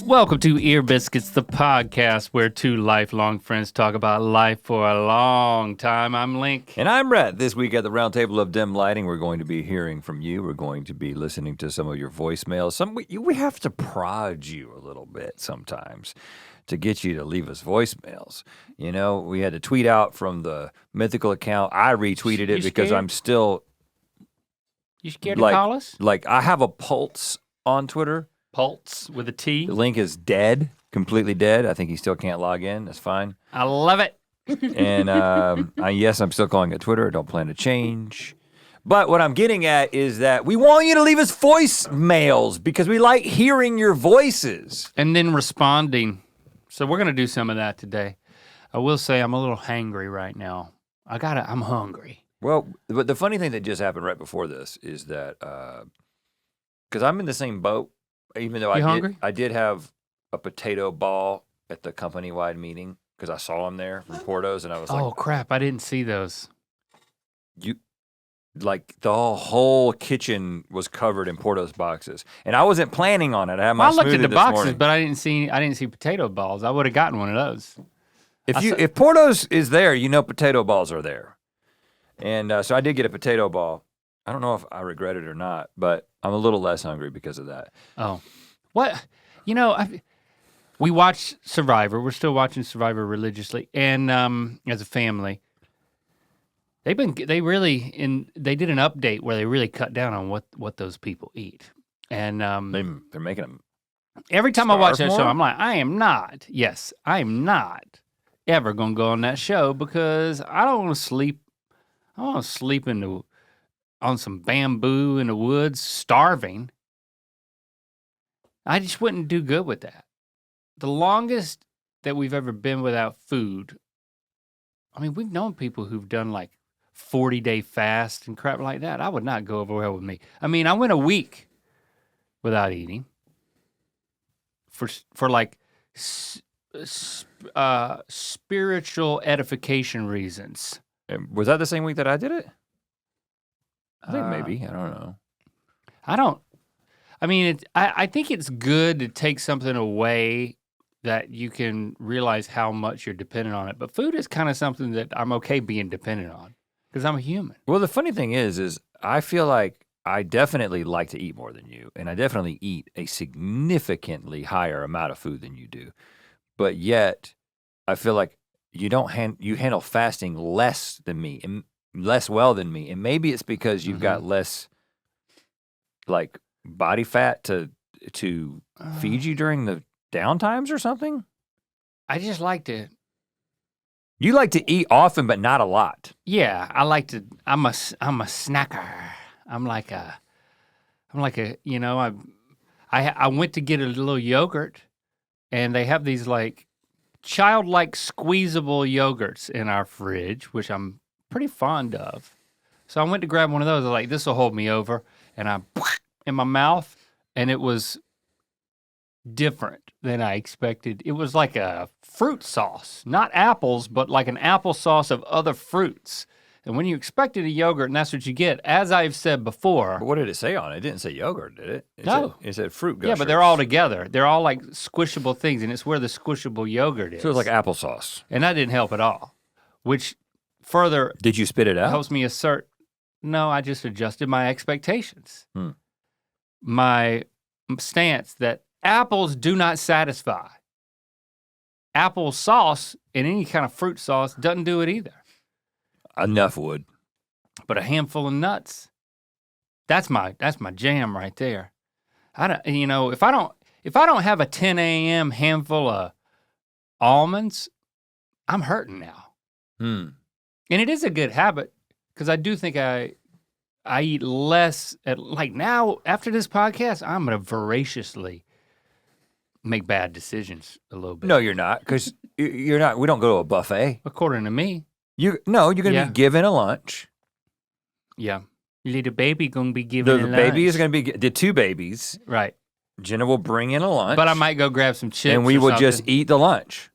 Welcome to Ear Biscuits, the podcast where two lifelong friends talk about life for a long time. I'm Link. And I'm Rhett. This week at the Round Table of Dim Lighting, we're going to be hearing from you. We're going to be listening to some of your voicemails. We have to prod you a little bit sometimes to get you to leave us voicemails. You know, we had to tweet out from the Mythical account. I retweeted it because I'm still... You scared to call us? Like, I have a pulse on Twitter. Pulse with a T. The link is dead, completely dead. I think he still can't log in. That's fine. I love it. And yes, I'm still calling it Twitter. I don't plan to change. But what I'm getting at is that we want you to leave us voicemails because we like hearing your voices. And then responding. So we're gonna do some of that today. I will say I'm a little hangry right now. I'm hungry. Well, but the funny thing that just happened right before this is that, because I'm in the same boat, even though I did have a potato ball at the company-wide meeting because I saw them there from Porto's, and I was like, oh crap, I didn't see those. Like the whole kitchen was covered in Porto's boxes, and I wasn't planning on it. I had my I looked at the boxes, morning. but I didn't see potato balls. I would have gotten one of those. If Porto's is there, you know potato balls are there. And so I did get a potato ball. I don't know if I regret it or not, but I'm a little less hungry because of that. Oh, what? You know, we watched Survivor. We're still watching Survivor religiously, and as a family, they did an update where they really cut down on what those people eat, and they're making them. Every time I watch that show, I'm like, I am not ever gonna go on that show because I don't want to sleep. I want to sleep on some bamboo in the woods, starving. I just wouldn't do good with that. The longest that we've ever been without food, I mean, we've known people who've done like 40-day fast and crap like that. I would not go over well with me. I mean, I went a week without eating for like spiritual edification reasons. Was that the same week that I did it? I think maybe. I don't know. I think it's good to take something away that you can realize how much you're dependent on it. But food is kind of something that I'm okay being dependent on because I'm a human. Well, the funny thing is I feel like I definitely like to eat more than you, and I definitely eat a significantly higher amount of food than you do. But yet, I feel like you handle fasting less than me and less well than me, and maybe it's because you've got less like body fat to feed you during the downtimes or something. I just like to. You like to eat often, but not a lot. Yeah, I like to. I'm a snacker. I'm like a. You know, I went to get a little yogurt, and they have these like childlike squeezable yogurts in our fridge, which I'm pretty fond of. So I went to grab one of those. I was like, this will hold me over. And I in my mouth, and it was different than I expected. It was like a fruit sauce, not apples, but like an applesauce of other fruits. And when you expected a yogurt, and that's what you get, as I've said before. But what did it say on it? It didn't say yogurt, did it? No. It said fruit gushers. Yeah, but they're all together. They're all like squishable things, and it's where the squishable yogurt is. So it's like applesauce. And that didn't help at all, which further... Did you spit it out? Helps me assert... No, I just adjusted my expectations. My stance that apples do not satisfy. Apple sauce and any kind of fruit sauce doesn't do it either. Enough would. But a handful of nuts, that's my jam right there. If I don't have a 10 a.m. handful of almonds, I'm hurting now. And it is a good habit because I do think I eat less like now after this podcast, I'm gonna voraciously make bad decisions a little bit. No, you're not, because you're not. We don't go to a buffet. According to me. You're gonna be given a lunch. Yeah. Little baby gonna be given a lunch. The baby is gonna be the two babies. Right. Jenna will bring in a lunch. But I might go grab some chips. And we will just eat the lunch.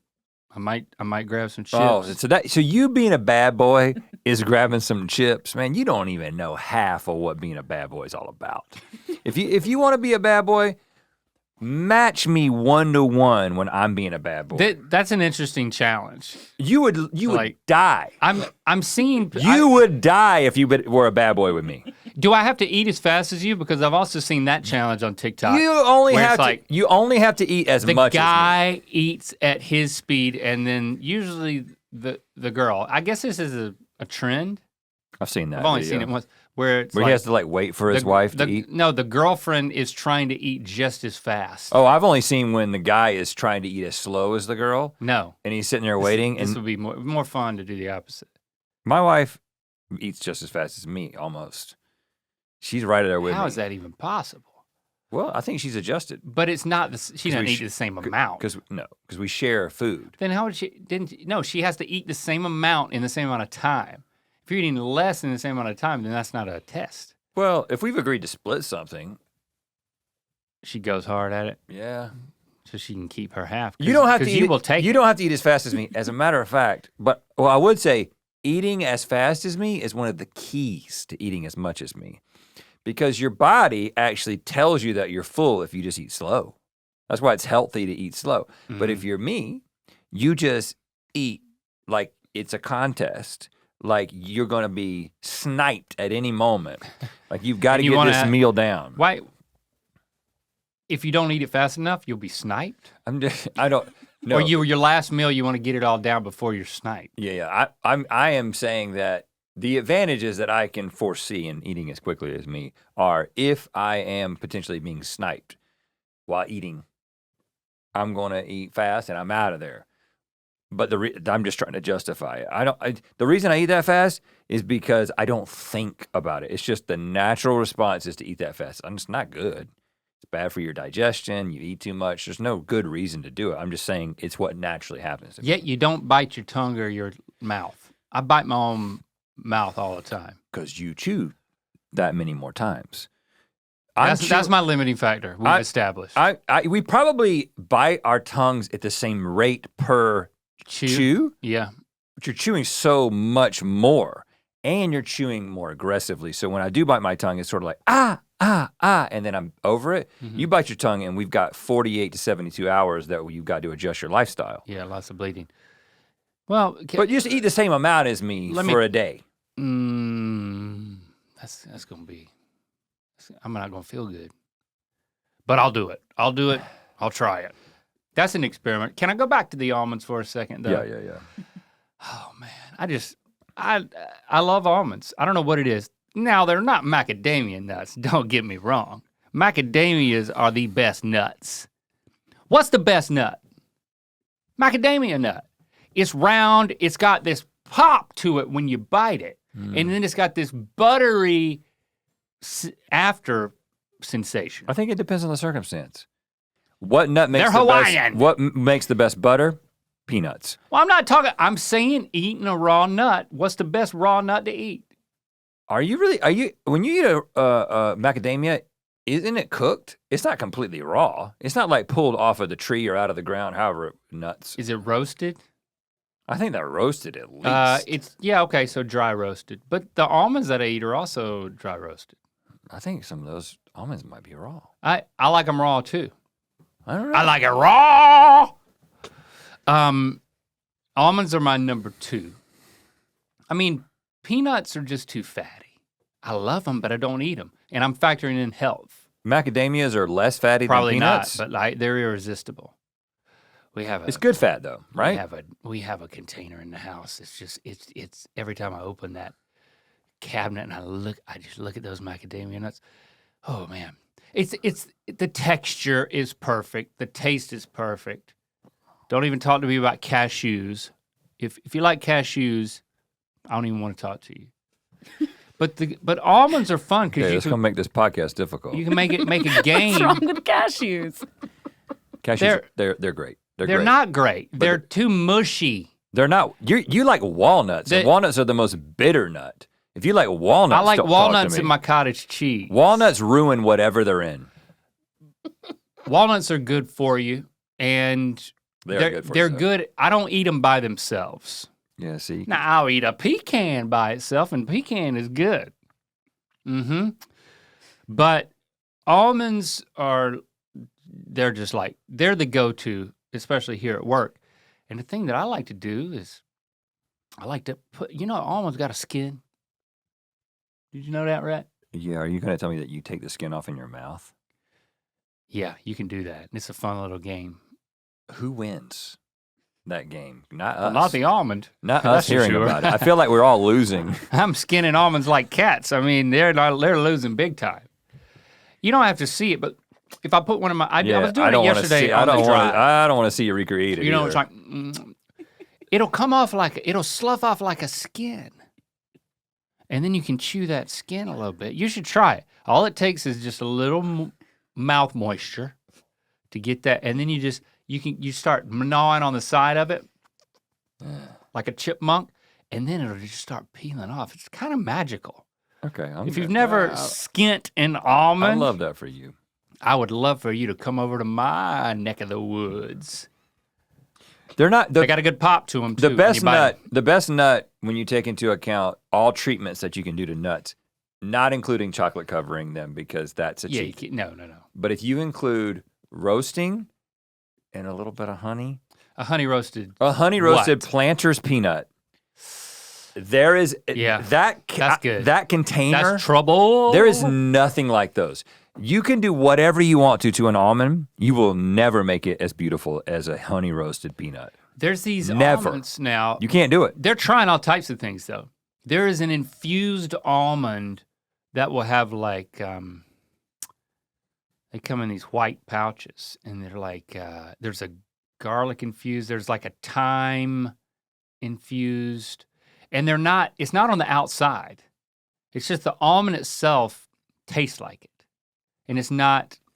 I might grab some chips. Oh, so you being a bad boy is grabbing some chips, man, you don't even know half of what being a bad boy is all about. If you want to be a bad boy, match me 1-to-1 when I'm being a bad boy. That's an interesting challenge. You would die. I'm seeing. You would die if you were a bad boy with me. Do I have to eat as fast as you? Because I've also seen that challenge on TikTok. You only have to eat as much as me. The guy eats at his speed, and then usually the girl. I guess this is a trend. I've seen that. I've only seen it once, where he has to wait for his wife to eat. No, the girlfriend is trying to eat just as fast. Oh, I've only seen when the guy is trying to eat as slow as the girl. No, and he's sitting there waiting. This would be more fun to do the opposite. My wife eats just as fast as me, almost. She's right there with me. How is that even possible? Well, I think she's adjusted. But it's not. She doesn't eat the same amount. Because we share food. Then how would she? No, she has to eat the same amount in the same amount of time. If you're eating less in the same amount of time, then that's not a test. Well, if we've agreed to split something. She goes hard at it. Yeah. So she can keep her half. You don't have to eat. You don't have to eat as fast as me. As a matter of fact, I would say eating as fast as me is one of the keys to eating as much as me. Because your body actually tells you that you're full if you just eat slow. That's why it's healthy to eat slow. Mm-hmm. But if you're me, you just eat like it's a contest. Like you're gonna be sniped at any moment. Like you've got to get this meal down. Why? If you don't eat it fast enough, you'll be sniped? I don't know. Or your last meal, you want to get it all down before you're sniped. Yeah. I am saying that the advantages that I can foresee in eating as quickly as me are if I am potentially being sniped while eating, I'm gonna eat fast and I'm out of there. But I'm just trying to justify it. The reason I eat that fast is because I don't think about it. It's just the natural response is to eat that fast. I'm just not good. It's bad for your digestion. You eat too much. There's no good reason to do it. I'm just saying it's what naturally happens. Yet you don't bite your tongue or your mouth. I bite my own mouth all the time. Because you chew that many more times. That's my limiting factor. We've established. We probably bite our tongues at the same rate per chew? Yeah. But you're chewing so much more, and you're chewing more aggressively. So when I do bite my tongue, it's sort of like, and then I'm over it. Mm-hmm. You bite your tongue, and we've got 48 to 72 hours that you've got to adjust your lifestyle. Yeah, lots of bleeding. Well, but just eat the same amount as me for a day. That's going to be, I'm not going to feel good. But I'll do it. I'll try it. That's an experiment. Can I go back to the almonds for a second, though? Yeah. Oh, man. I love almonds. I don't know what it is. Now, they're not macadamia nuts. Don't get me wrong. Macadamias are the best nuts. What's the best nut? Macadamia nut. It's round. It's got this pop to it when you bite it. And then it's got this buttery after sensation. I think it depends on the circumstance. What nut makes They're Hawaiian. What makes the best butter? Peanuts. Well, I'm saying eating a raw nut. What's the best raw nut to eat? When you eat a macadamia, isn't it cooked? It's not completely raw. It's not like pulled off of the tree or out of the ground, however nuts. Is it roasted? I think they're roasted at least. Okay, so dry roasted. But the almonds that I eat are also dry roasted. I think some of those almonds might be raw. I like them raw too. I don't know. I like it raw. Almonds are my number 2. I mean, peanuts are just too fatty. I love them, but I don't eat them. And I'm factoring in health. Macadamias are less fatty than peanuts? Probably not, but they're irresistible. It's good fat though, right? We have a container in the house. It's every time I open that cabinet and I just look at those macadamia nuts. Oh man. It's the texture is perfect. The taste is perfect. Don't even talk to me about cashews. If you like cashews, I don't even want to talk to you. But almonds are fun because it's gonna make this podcast difficult. You can make a game. What's wrong with cashews? Cashews, they're great. They're not great. They're too mushy. They're not. You like walnuts. And walnuts are the most bitter nut. If you like walnuts, I like walnuts in my cottage cheese. Walnuts ruin whatever they're in. Walnuts are good for you, and they're good. I don't eat them by themselves. Yeah, see. Now, I'll eat a pecan by itself, and pecan is good. But almonds they're just like, they're the go-to, especially here at work. And the thing that I like to do is, I like to put, almonds got a skin. Did you know that, Rhett? Yeah, are you going to tell me that you take the skin off in your mouth? Yeah, you can do that. It's a fun little game. Who wins that game? Not us. Well, not the almond. Not That's us for hearing sure. about it. I feel like we're all losing. I'm skinning almonds like cats. I mean, they're losing big time. You don't have to see it, but if I put one in my, I was doing it yesterday on the drive. I don't want to see you recreate it. You know, either. it's like, it'll come off it'll slough off like a skin. And then you can chew that skin a little bit. You should try it. All it takes is just a little mouth moisture to get that. And then you start gnawing on the side of it like a chipmunk. And then it'll just start peeling off. It's kind of magical. Okay. If you've never skint an almond. I love that for you. I would love for you to come over to my neck of the woods. They're not. They got a good pop to them too. The best nut when you take into account all treatments that you can do to nuts, not including chocolate covering them because that's a cheat. No. But if you include roasting and a little bit of honey, a honey roasted Planters peanut. There is that's good. That container. That's trouble. There is nothing like those. You can do whatever you want to an almond. You will never make it as beautiful as a honey roasted peanut. There's these almonds now. You can't do it. They're trying all types of things though. There is an infused almond that will have like, they come in these white pouches and they're like, there's a garlic infused, there's like a thyme infused, and it's not on the outside. It's just the almond itself tastes like it. And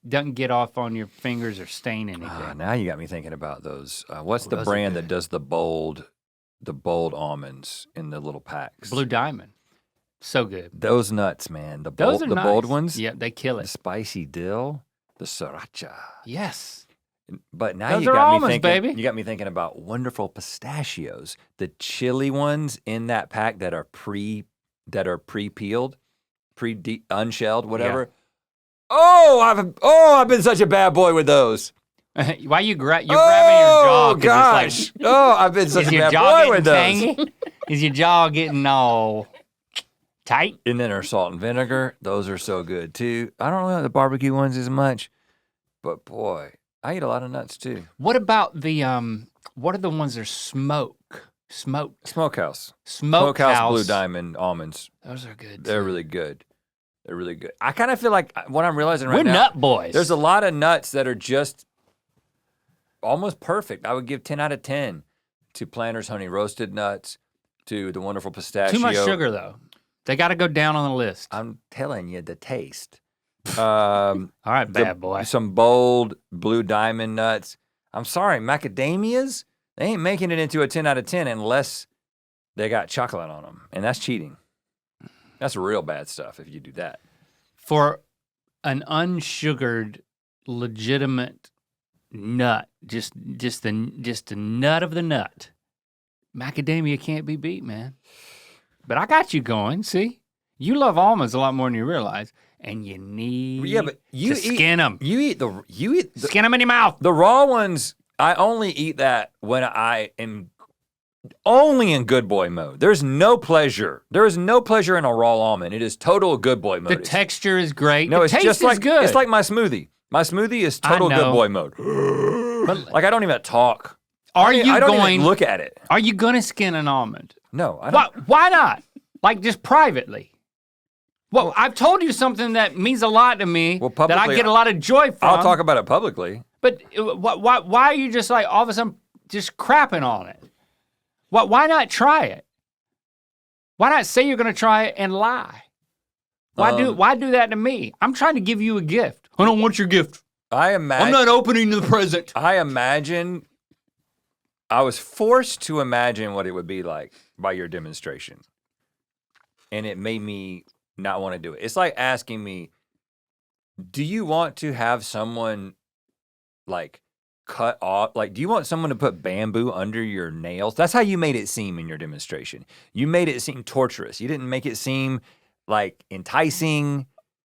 doesn't get off on your fingers or stain anything. Now you got me thinking about those. What's the brand that does the bold almonds in the little packs? Blue Diamond. So good. Those nuts, man. The nice. bold ones. Yeah, they kill it. The spicy dill, the sriracha. Yes. But now those you are got almonds, me thinking. baby. You got me thinking about wonderful pistachios, the chili ones in that pack that are pre-peeled, unshelled, whatever. Yeah. I've been such a bad boy with those. Why you're grabbing your jaw? Oh gosh! I've been such a bad boy with those. Tangy? Is your jaw getting all tight? And then our salt and vinegar; those are so good too. I don't know the barbecue ones as much, but boy, I eat a lot of nuts too. What about the What are the ones that are smoked? Smokehouse. Smokehouse Blue Diamond almonds. Those are good. They're really good. They're really good. I kind of feel like what I'm realizing We're now. nut boys. There's a lot of nuts that are just almost perfect. I would give 10 out of 10 to Planters honey roasted nuts, to the wonderful pistachio. Too much sugar though. They got to go down on the list. I'm telling you, the taste. All right, bad boy. Some bold Blue Diamond nuts. I'm sorry, macadamias, they ain't making it into a 10 out of 10 unless they got chocolate on them, and that's cheating. That's real bad stuff if you do that. For an unsugared, legitimate nut, just the nut of the nut, macadamia can't be beat, man. But I got you going. See, you love almonds a lot more than you realize, and you need to skin them. You eat the skin them in your mouth. The raw ones. I only eat that when I am only in good boy mode. There's no pleasure. There is no pleasure in a raw almond. It is total good boy mode. The texture is great. No, the it's taste just like good. It's like my smoothie. My smoothie is total good boy mode. But, like I don't even talk. I don't even look at it. Are you gonna skin an almond? No, I don't. Why not? Like just privately. Well, I've told you something that means a lot to me. That I get a lot of joy from. I'll talk about it publicly. But why are you just like all of a sudden just crapping on it? Why not try it? Why not say you're going to try it and lie? Why do that to me? I'm trying to give you a gift. I don't want your gift. I'm not opening the present. I was forced to imagine what it would be like by your demonstration. And it made me not want to do it. It's like asking me, do you want to have someone like cut off? Like, do you want someone to put bamboo under your nails? That's how you made it seem in your demonstration. You made it seem torturous. You didn't make it seem like enticing.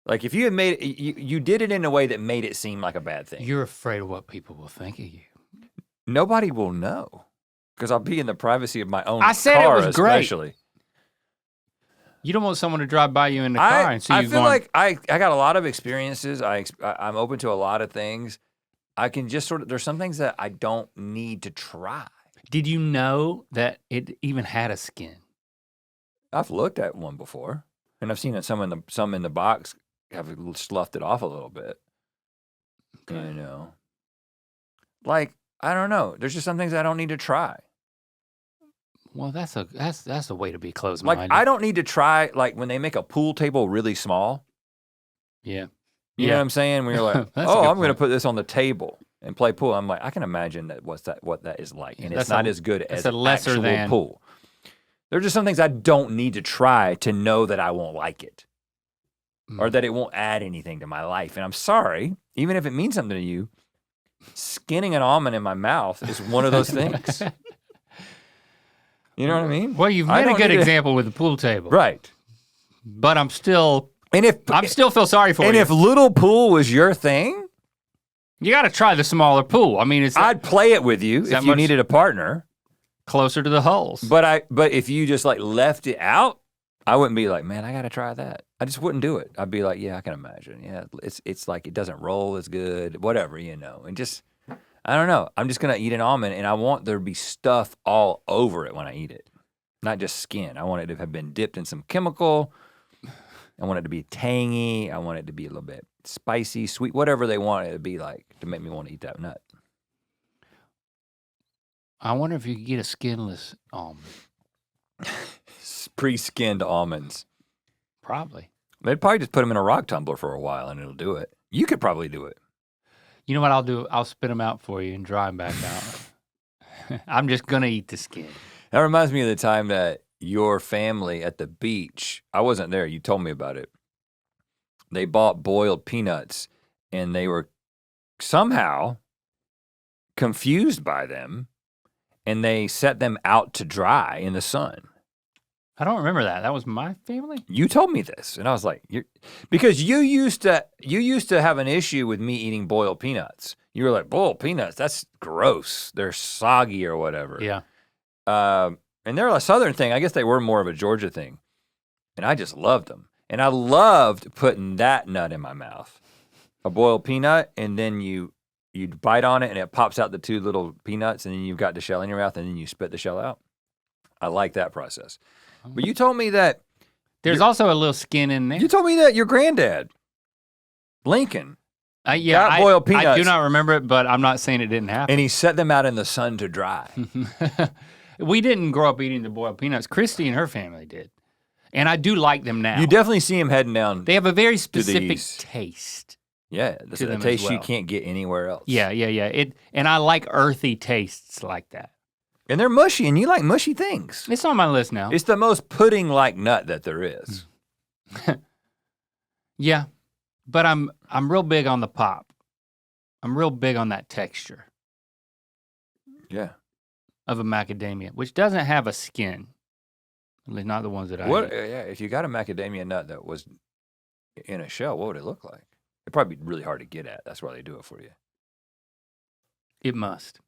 Like if you had made it, you did it in a way that made it seem like a bad thing. You're afraid of what people will think of you. Nobody will know because I'll be in the privacy of my own I said car, it was great. especially. You don't want someone to drive by you in the car and see you I feel going, like I got a lot of experiences. I'm open to a lot of things. I can just there's some things that I don't need to try. Did you know that it even had a skin? I've looked at one before, and I've seen some in the box have sloughed it off a little bit. Okay. You know, like I don't know. There's just some things I don't need to try. Well, that's a way to be closed-minded. Like I don't need to try. Like when they make a pool table really small. Yeah. You know what I'm saying? When you're like, That's a oh, good I'm going to point. put this on the table and play pool. I'm like, I can imagine what that is like, and it's not as good as a lesser actual than pool. There are just some things I don't need to try to know that I won't like it, or that it won't add anything to my life. And I'm sorry, even if it means something to you, skinning an almond in my mouth is one of those things. You know what I mean? Well, you've made a good example with the pool table. Right. But I'm still feel sorry for you. And if little pool was your thing, you got to try the smaller pool. I mean, I'd play it with you if you needed a partner. Closer to the holes. But if you just like left it out, I wouldn't be like, man, I got to try that. I just wouldn't do it. I'd be like, yeah, I can imagine. Yeah, it's like it doesn't roll as good, whatever, you know. And just, I don't know. I'm just going to eat an almond, and I want there to be stuff all over it when I eat it, not just skin. I want it to have been dipped in some chemical. I want it to be tangy. I want it to be a little bit spicy, sweet, whatever they want it to be like to make me want to eat that nut. I wonder if you could get a skinless almond. Pre-skinned almonds. Probably. They'd probably just put them in a rock tumbler for a while and it'll do it. You could probably do it. You know what I'll do? I'll spit them out for you and dry them back out. I'm just gonna eat the skin. That reminds me of the time that your family at the beach, I wasn't there, you told me about it. They bought boiled peanuts and they were somehow confused by them and they set them out to dry in the sun. I don't remember that. That was my family? You told me this, and I was like, because you used to have an issue with me eating boiled peanuts. You were like, boiled peanuts, that's gross. They're soggy or whatever. Yeah. And they're a Southern thing. I guess they were more of a Georgia thing. And I just loved them. And I loved putting that nut in my mouth. A boiled peanut, and then you bite on it, and it pops out the two little peanuts, and then you've got the shell in your mouth, and then you spit the shell out. I like that process. But you told me that there's also a little skin in there. You told me that your granddad, Lincoln, got boiled peanuts. I do not remember it, but I'm not saying it didn't happen. And he set them out in the sun to dry. We didn't grow up eating the boiled peanuts. Christy and her family did. And I do like them now. You definitely see them heading down. They have a very specific taste. Yeah, that's a taste you can't get anywhere else. Yeah. And I like earthy tastes like that. And they're mushy, and you like mushy things. It's on my list now. It's the most pudding-like nut that there is. Yeah, but I'm real big on the pop. I'm real big on that texture. Yeah. Of a macadamia, which doesn't have a skin. At least not the ones that I eat. Yeah, if you got a macadamia nut that was in a shell, what would it look like? It'd probably be really hard to get at. That's why they do it for you. It must.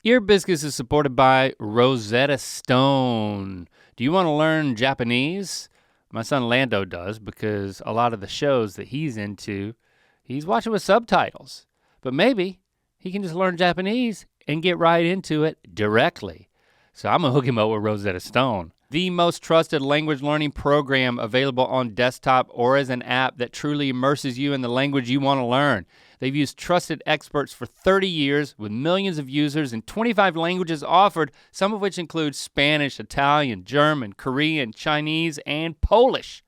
Ear Biscuits is supported by Rosetta Stone. Do you want to learn Japanese? My son Lando does, because a lot of the shows that he's into, he's watching with subtitles. But maybe he can just learn Japanese and get right into it directly. So I'm gonna hook him up with Rosetta Stone, the most trusted language learning program available on desktop or as an app that truly immerses you in the language you want to learn. They've used trusted experts for 30 years with millions of users and 25 languages offered, some of which include Spanish, Italian, German, Korean, Chinese, and Polish.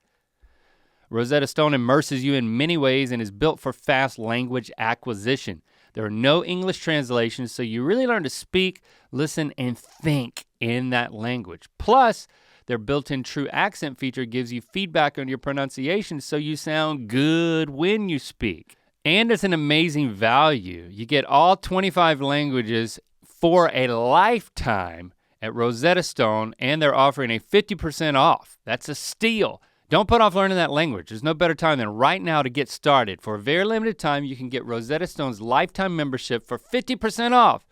Rosetta Stone immerses you in many ways and is built for fast language acquisition. There are no English translations, so you really learn to speak, listen, and think in that language. Plus, their built-in true accent feature gives you feedback on your pronunciation so you sound good when you speak. And it's an amazing value. You get all 25 languages for a lifetime at Rosetta Stone, and they're offering a 50% off. That's a steal. Don't put off learning that language. There's no better time than right now to get started. For a very limited time, you can get Rosetta Stone's lifetime membership for 50% off.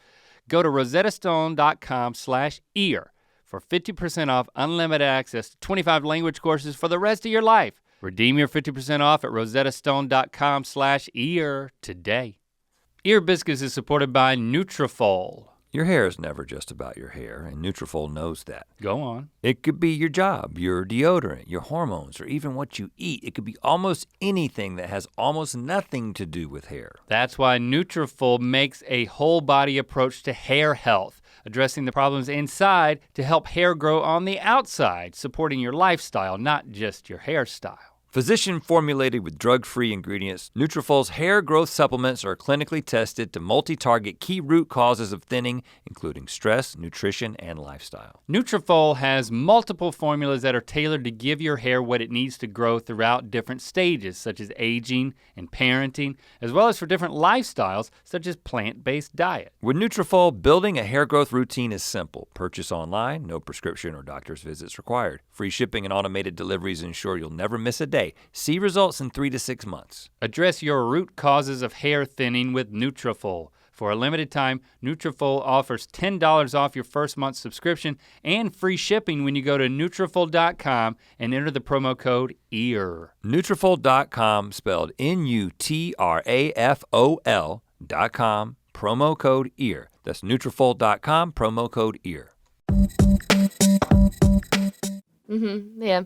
Go to rosettastone.com/ear for 50% off unlimited access to 25 language courses for the rest of your life. Redeem your 50% off at rosettastone.com/ear today. Ear Biscuits is supported by Nutrafol. Your hair is never just about your hair, and Nutrafol knows that. Go on. It could be your job, your deodorant, your hormones, or even what you eat. It could be almost anything that has almost nothing to do with hair. That's why Nutrafol makes a whole body approach to hair health, addressing the problems inside to help hair grow on the outside, supporting your lifestyle, not just your hairstyle. Physician formulated with drug-free ingredients, Nutrafol's hair growth supplements are clinically tested to multi-target key root causes of thinning, including stress, nutrition, and lifestyle. Nutrafol has multiple formulas that are tailored to give your hair what it needs to grow throughout different stages, such as aging and parenting, as well as for different lifestyles, such as plant-based diet. With Nutrafol, building a hair growth routine is simple. Purchase online, no prescription or doctor's visits required. Free shipping and automated deliveries ensure you'll never miss a day. See results in 3 to 6 months. Address your root causes of hair thinning with Nutrafol. For a limited time, Nutrafol offers $10 off your first month's subscription and free shipping when you go to Nutrafol.com and enter the promo code EAR. Nutrafol.com, spelled Nutrafol.com, promo code EAR. That's Nutrafol.com, promo code EAR. Yeah.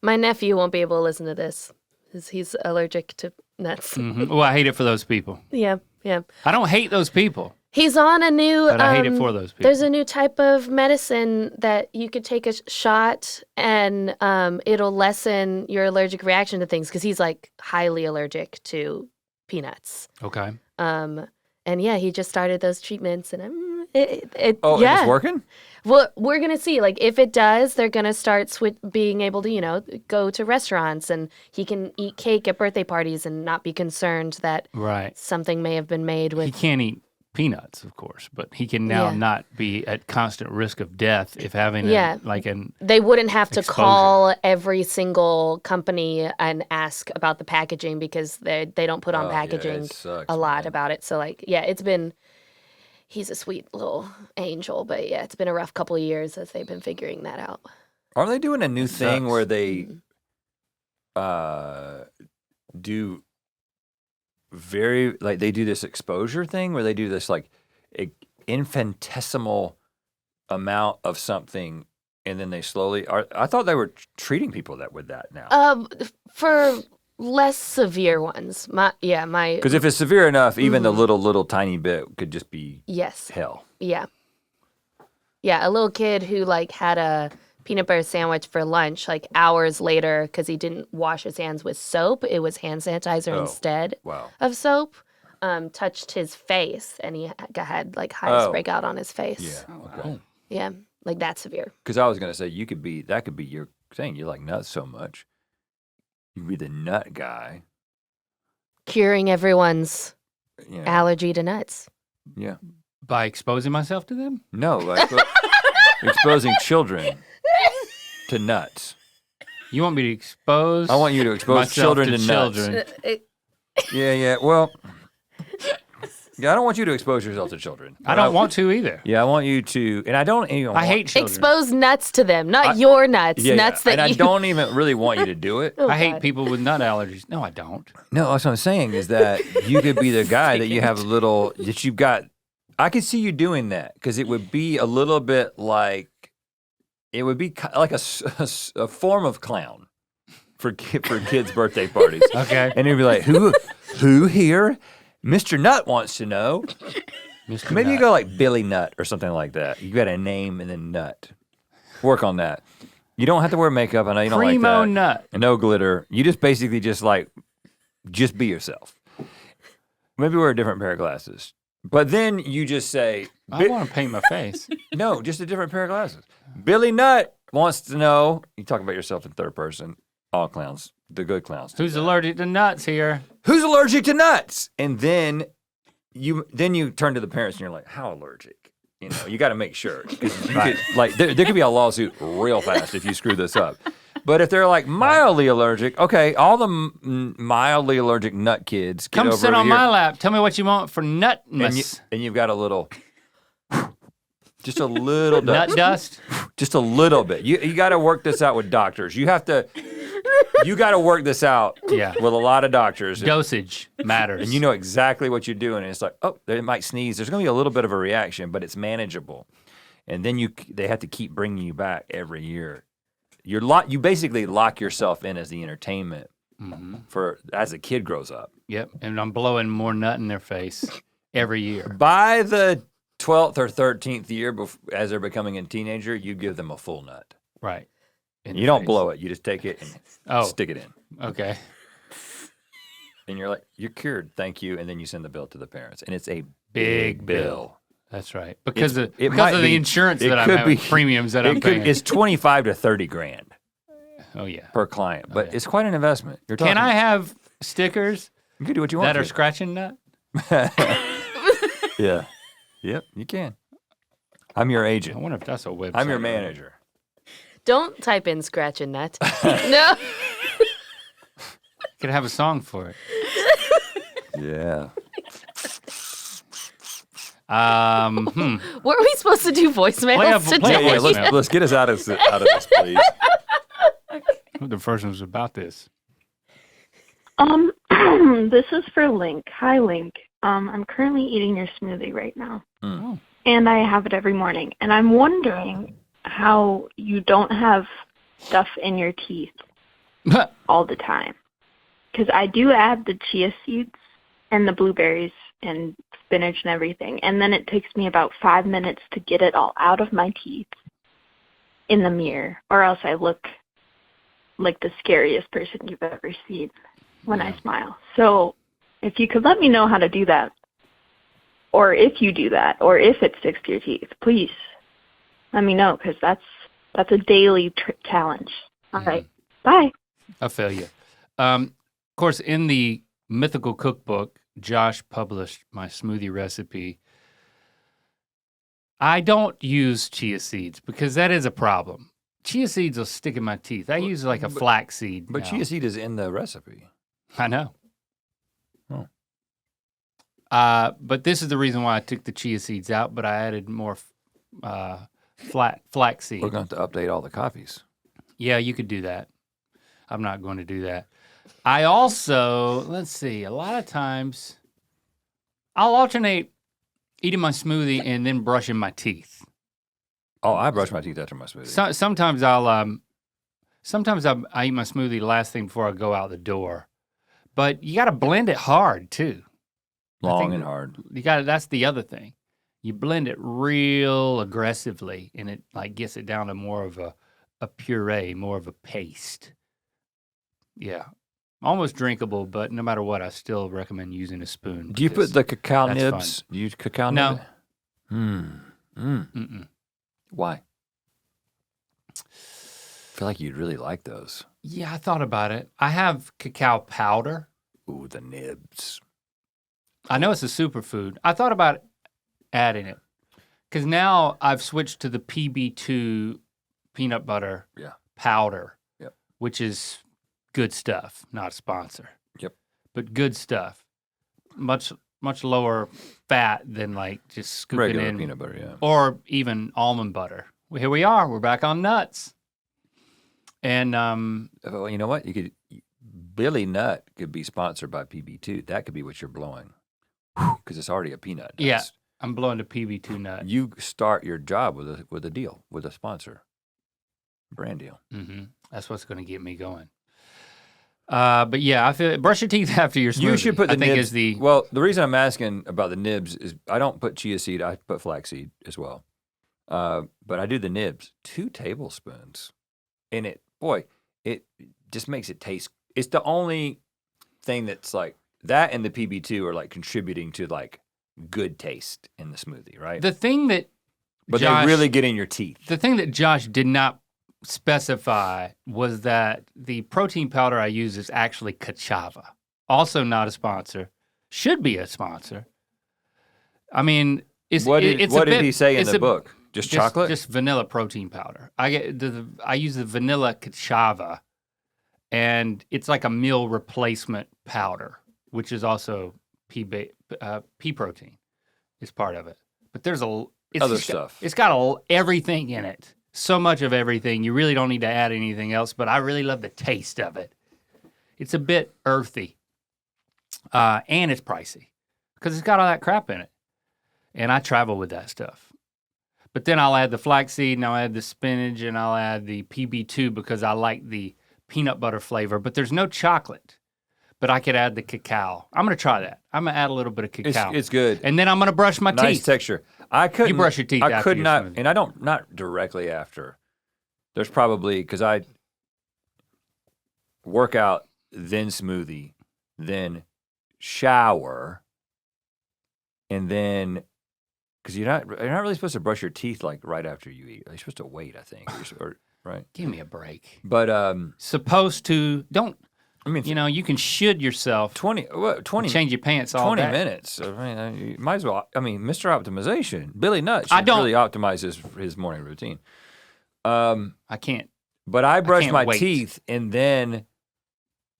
My nephew won't be able to listen to this because he's allergic to nuts. Well, I hate it for those people. Yeah. I don't hate those people, He's on a new, but I hate it for those people. there's a new type of medicine that you could take a shot and it'll lessen your allergic reaction to things because he's like highly allergic to peanuts. Okay. And yeah, he just started those treatments and It's working? Well, we're going to see. Like, if it does, they're going to start being able to, go to restaurants and he can eat cake at birthday parties and not be concerned that something may have been made with... He can't eat peanuts, of course, but he can now not be at constant risk of death if having They wouldn't have to exposure. call every single company and ask about the packaging because they don't put on packaging a lot about it. So, it's been... He's a sweet little angel, but it's been a rough couple of years as they've been figuring that out. Aren't they doing a new thing where they do they do this exposure thing where they do this infinitesimal amount of something and then they slowly I thought they were treating people with that now. For less severe ones. Because if it's severe enough, even the little tiny bit could just be hell. Yeah. Yeah, a little kid who had a peanut butter sandwich for lunch, hours later, because he didn't wash his hands with soap, it was hand sanitizer instead of soap, touched his face and he had hives break out on his face. Yeah. Okay. Yeah, that severe. Because I was gonna say that could be your thing. You like nuts so much. You'd be the nut guy. Curing everyone's allergy to nuts. Yeah. By exposing myself to them? No, exposing children to nuts. You want me to expose? I want you to expose children to nuts. Yeah. Well, I don't want you to expose yourself to children. I don't want to either. Yeah, I want you to, and I don't even I hate children. Expose nuts to them, not your nuts. Nuts that I don't even really want you to do it. I hate people with nut allergies. No, I don't. No, that's what I'm saying is that you could be the guy that you have that you've got. I could see you doing that because it would be a little bit it would be like a form of clown for kids' birthday parties. Okay. And you'd be like, who here? Mr. Nut wants to know. Maybe you go like Billy Nut or something like that. You got a name and then Nut. Work on that. You don't have to wear makeup. I know you don't like that. Primo Nut. And no glitter. You just basically just be yourself. Maybe wear a different pair of glasses. But then you just say... I want to paint my face. No, just a different pair of glasses. Billy Nut wants to know... You talk about yourself in third person. All clowns. The good clowns. Who's allergic to nuts here? who's allergic to nuts? And then you turn to the parents and you're like, how allergic? You know, you got to make sure. Because there could be a lawsuit real fast if you screw this up. But if they're like mildly allergic, okay, all the mildly allergic nut kids get Come over sit on here. my lap. Tell me what you want for nutmas. And you've got a little, just a little Nut dust? just a little bit. You got to work this out with doctors. You got to work this out with a lot of doctors. Dosage matters. And you know exactly what you're doing. And it's like, oh, they might sneeze. There's going to be a little bit of a reaction, but it's manageable. And then they have to keep bringing you back every year. You basically lock yourself in as the entertainment for as a kid grows up. Yep, and I'm blowing more nut in their face every year. By the 12th or 13th year, as they're becoming a teenager, you give them a full nut. Right. You don't blow it. You just take it and stick it in. Okay. And you're like, you're cured, thank you. And then you send the bill to the parents. And it's a big bill. That's right. Because of the insurance it that I'm could having, be- premiums that I'm paying. It's 25 to 30 grand Oh, yeah. per client, but it's quite an investment. You're Can talking, I have stickers You can do what you want. that are to. scratching nut? Yeah. Yep, you can. I'm your I agent. wonder if that's a website. I'm your manager. Don't type in scratch a nut. No. Could have a song for it. Yeah. Weren't we supposed to do voicemails today? Yeah, voicemail. let's get us out of this, please. The first one was about this. This is for Link. Hi, Link. I'm currently eating your smoothie right now. Oh. And I have it every morning. And I'm wondering how you don't have stuff in your teeth all the time. Because I do add the chia seeds and the blueberries and spinach and everything. And then it takes me about 5 minutes to get it all out of my teeth in the mirror. Or else I look like the scariest person you've ever seen when I smile. So if you could let me know how to do that, or if you do that, or if it sticks to your teeth, please let me know, because that's a daily challenge. All right. Bye. I feel you. Of course, in the Mythical cookbook, Josh published my smoothie recipe. I don't use chia seeds because that is a problem. Chia seeds will stick in my teeth. I use like a flax seed. But now. chia seed is in the recipe. I know. Oh. But this is the reason why I took the chia seeds out, but I added more flax seed. We're going to have to update all the copies. Yeah, you could do that. I'm not going to do that. I also, let's see, a lot of times I'll alternate eating my smoothie and then brushing my teeth. Oh, I brush my teeth after my smoothie. Sometimes I eat my smoothie last thing before I go out the door. But you got to blend it hard too. Long and hard. That's the other thing. You blend it real aggressively and it like gets it down to more of a puree, more of a paste. Yeah. Almost drinkable, but no matter what, I still recommend using a spoon. Do you put the cacao that's nibs? Do you use cacao No. nibs? Why? I feel like you'd really like those. Yeah, I thought about it. I have cacao powder. Ooh, the nibs. I know it's a superfood. I thought about adding it because now I've switched to the PB2 peanut butter powder, which is good stuff, not a sponsor. Yep. But good stuff. Much lower fat than like just scooping Regular in peanut butter, yeah. or even almond butter. Well, here we are. We're back on nuts. And Well, you know what? Billy Nut could be sponsored by PB2. That could be what you're blowing, because it's already a peanut. yeah, I'm blowing the PB2 nut. You start your job with a deal, with a sponsor, brand deal. Mm-hmm. That's what's going to get me going. But yeah, I feel brush your teeth after your smoothie. You should put the I think nibs. is the Well, the reason I'm asking about the nibs is I don't put chia seed. I put flaxseed as well. But I do the nibs, 2 tablespoons, and it just makes it taste. It's the only thing that's like that, and the PB2 are like contributing to like good taste in the smoothie, right? the thing that But Josh, they really get in your teeth. the thing that Josh did not specify was that the protein powder I use is actually cassava. also not a sponsor. Should be a sponsor. I mean, What did he say in the book? Just chocolate? Just vanilla protein powder. I use the vanilla cachava, and it's like a meal replacement powder, which is also pea protein is part of it. But there's other stuff. It's got everything in it. So much of everything. You really don't need to add anything else, but I really love the taste of it. It's a bit earthy, and it's pricey because it's got all that crap in it. And I travel with that stuff. But then I'll add the flaxseed, and I'll add the spinach, and I'll add the PB2 because I like the peanut butter flavor. But there's no chocolate. But I could add the cacao. I'm going to try that. I'm going to add a little bit of cacao. It's good. And then I'm going to brush my teeth. Nice texture. You brush your teeth after could your not, smoothie. and I don't, not directly after. There's probably, because I work out, then smoothie, then shower, and then, because you're not really supposed to brush your teeth like right after you eat. You're supposed to wait, I think, or right? Give me a break. But supposed to, don't. I mean, you can should yourself. 20 change your pants all 20 day. minutes. I mean, you might as well. I mean, Mr. Optimization, Billy Nutt should really optimize his morning routine. I can't. But I brush my wait. teeth, and then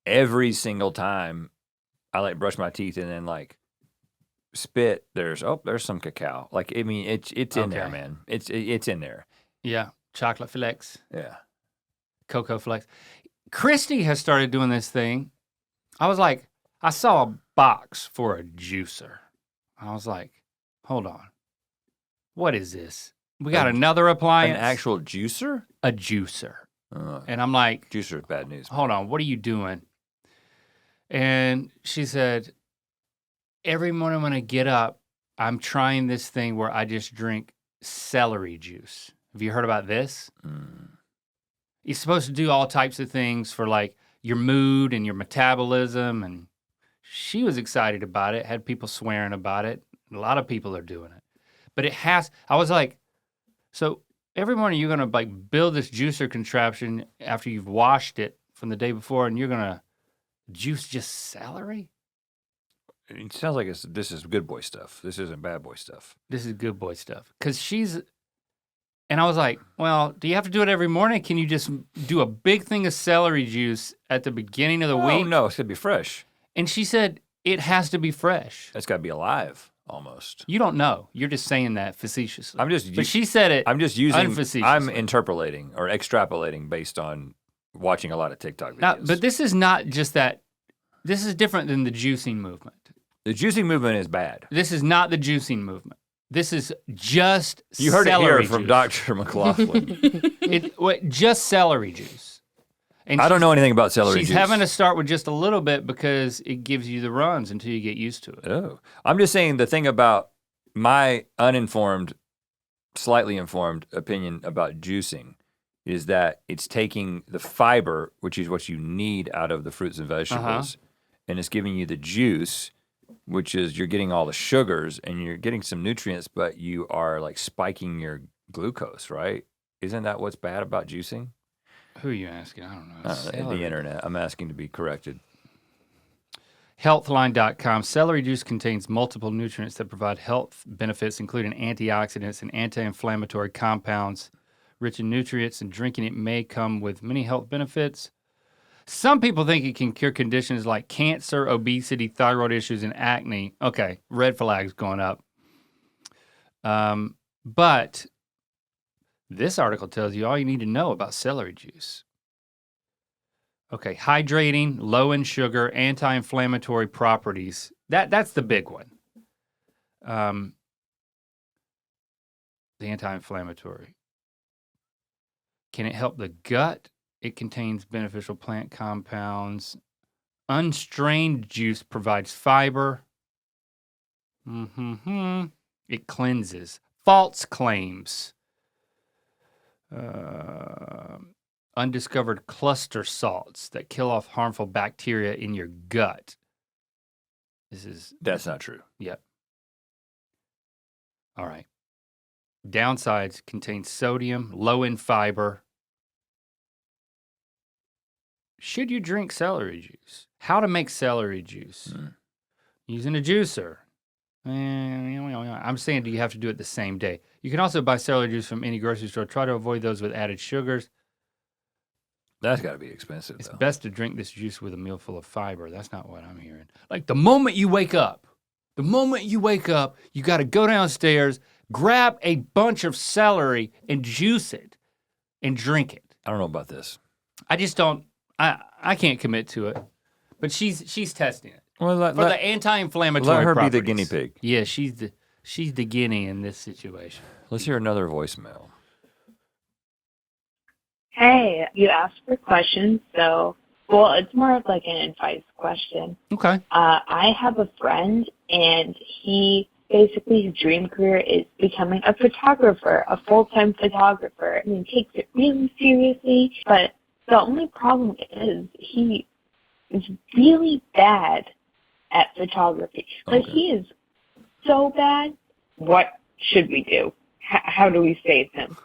every single time I like brush my teeth, and then like spit. There's some cacao. Like, I mean, it's in there, man. It's in there. Yeah, chocolate flakes. Yeah, cocoa flakes. Christy has started doing this thing. I was like, I saw a box for a juicer. I was like, hold on. What is this? We got another appliance. An actual juicer? A juicer. And I'm like, juicer is bad news. Hold on, what are you doing? And she said, every morning when I get up, I'm trying this thing where I just drink celery juice. Have you heard about this? It's supposed to do all types of things for like your mood and your metabolism. And she was excited about it, had people swearing about it. A lot of people are doing it. But I was like, so every morning you're going to like build this juicer contraption after you've washed it from the day before, and you're going to juice just celery? It sounds like this is good boy stuff. This isn't bad boy stuff. This is good boy stuff. Because and I was like, well, do you have to do it every morning? Can you just do a big thing of celery juice at the beginning of the week? Oh, no, it's got to be fresh. And she said, it has to be fresh. It's got to be alive, almost. You don't know. You're just saying that facetiously. But she said it unfacetiously. I'm interpolating or extrapolating based on watching a lot of TikTok videos. Now, but this is not just that. This is different than the juicing movement. The juicing movement is bad. This is not the juicing movement. This is just You heard it here juice. from Dr. McLaughlin. Just celery juice. And I don't know anything about celery juice. She's having to start with just a little bit because it gives you the runs until you get used to it. Oh. I'm just saying the thing about my uninformed, slightly informed opinion about juicing is that it's taking the fiber, which is what you need out of the fruits and vegetables, and it's giving you the juice, which is you're getting all the sugars and you're getting some nutrients, but you are like spiking your glucose, right? Isn't that what's bad about juicing? Who are you asking? I don't know. The internet. I'm asking to be corrected. Healthline.com. Celery juice contains multiple nutrients that provide health benefits, including antioxidants and anti-inflammatory compounds rich in nutrients, and drinking it may come with many health benefits. Some people think it can cure conditions like cancer, obesity, thyroid issues, and acne. Okay, red flags going up. But this article tells you all you need to know about celery juice. Okay, hydrating, low in sugar, anti-inflammatory properties. That's the big one. The anti-inflammatory. Can it help the gut? It contains beneficial plant compounds. Unstrained juice provides fiber. It cleanses. False claims. Undiscovered cluster salts that kill off harmful bacteria in your gut. That's not true. Yep. All right. Downsides: contain sodium, low in fiber. Should you drink celery juice? How to make celery juice using a juicer. I'm saying, do you have to do it the same day? You can also buy celery juice from any grocery store. Try to avoid those with added sugars. That's got to be expensive, It's though. best to drink this juice with a meal full of fiber. That's not what I'm hearing. Like the moment you wake up, you got to go downstairs, grab a bunch of celery and juice it and drink it. I don't know about this. I just don't, I can't commit to it. But she's testing it. Well, For the anti-inflammatory let her properties. be the guinea pig. Yeah, she's the guinea in this situation. Let's hear another voicemail. Hey, you asked for questions, so, well, it's more of like an advice question. Okay. I have a friend, and basically his dream career is becoming a photographer, a full-time photographer. I mean, he takes it really seriously, but the only problem is he is really bad at photography. Like, he is so bad. What should we do? How do we save him?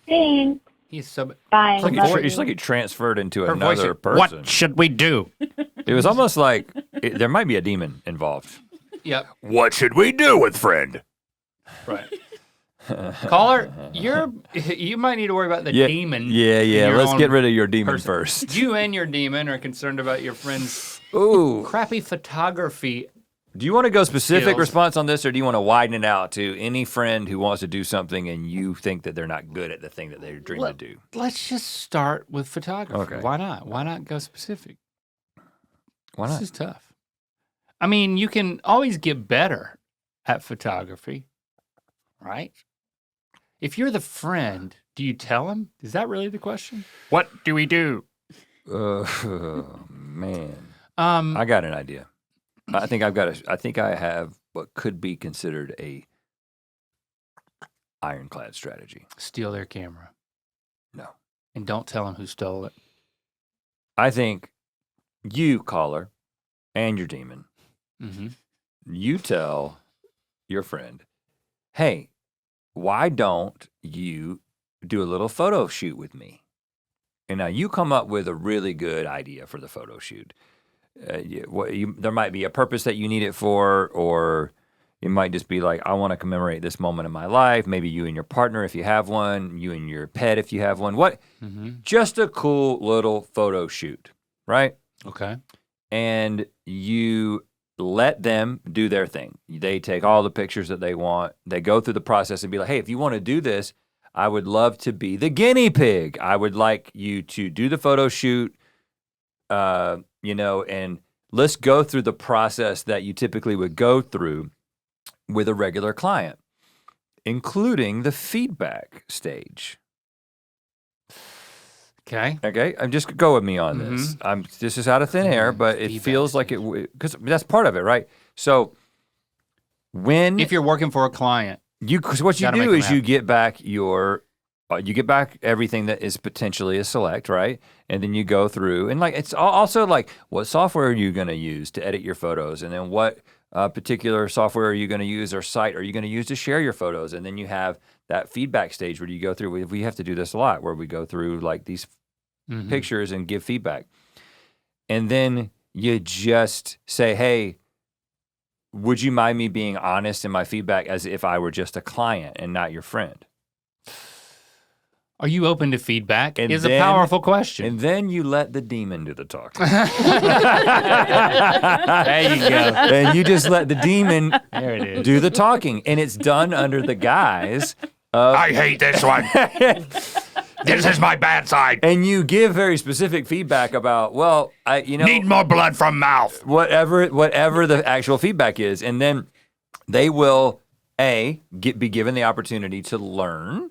Thanks. He's so Bye. It's like he transferred into another person. What should we do? It was almost like there might be a demon involved. Yep. What should we do with friend? Right. Caller, you might need to worry about the demon. Yeah. Let's get rid of your demon person. first. You and your demon are concerned about your friend's crappy photography. Do you want to go specific skills. response on this, or do you want to widen it out to any friend who wants to do something and you think that they're not good at the thing that they dream to do? Let's just start with photography. Okay. Why not? Why not go specific? Why not? This is tough. I mean, you can always get better at photography, right? If you're the friend, do you tell him? Is that really the question? What do we do? Man. I I got an idea. I think I have what could be considered a ironclad strategy. steal their camera. No. And don't tell them who stole it. I think you, caller, and your demon, Mm-hmm. you tell your friend, hey, why don't you do a little photo shoot with me? And now you come up with a really good idea for the photo shoot. There might be a purpose that you need it for, or it might just be like, I want to commemorate this moment in my life. Maybe you and your partner, if you have one, you and your pet, if you have one. Just a cool little photo shoot, right? Okay. And you let them do their thing. They take all the pictures that they want. They go through the process and be like, hey, if you want to do this, I would love to be the guinea pig. I would like you to do the photo shoot, and let's go through the process that you typically would go through with a regular client, including the feedback stage. Okay. Okay, just go with me on this. This is out of thin air, but it Feedback feels like it, because that's part of it, right? So If you're working for a client, because what you Gotta make do them is you happy. get back you get back everything that is potentially a select, right? And then you go through, and like it's also like, what software are you going to use to edit your photos, and then what particular software are you going to use or site are you going to use to share your photos, and then you have that feedback stage where you go through. We have to do this a lot, where we go through like these pictures and give feedback, and then you just say, hey, would you mind me being honest in my feedback as if I were just a client and not your friend? are you open to feedback? And Is then- a powerful question. And then you let the demon do the talking. There you go. And you just let the demon There it is. do the talking. And it's done under the guise of, I hate this one. This is my bad side. and you give very specific feedback about, well, Need more blood from mouth. whatever the actual feedback is. And then they will, A, be given the opportunity to learn,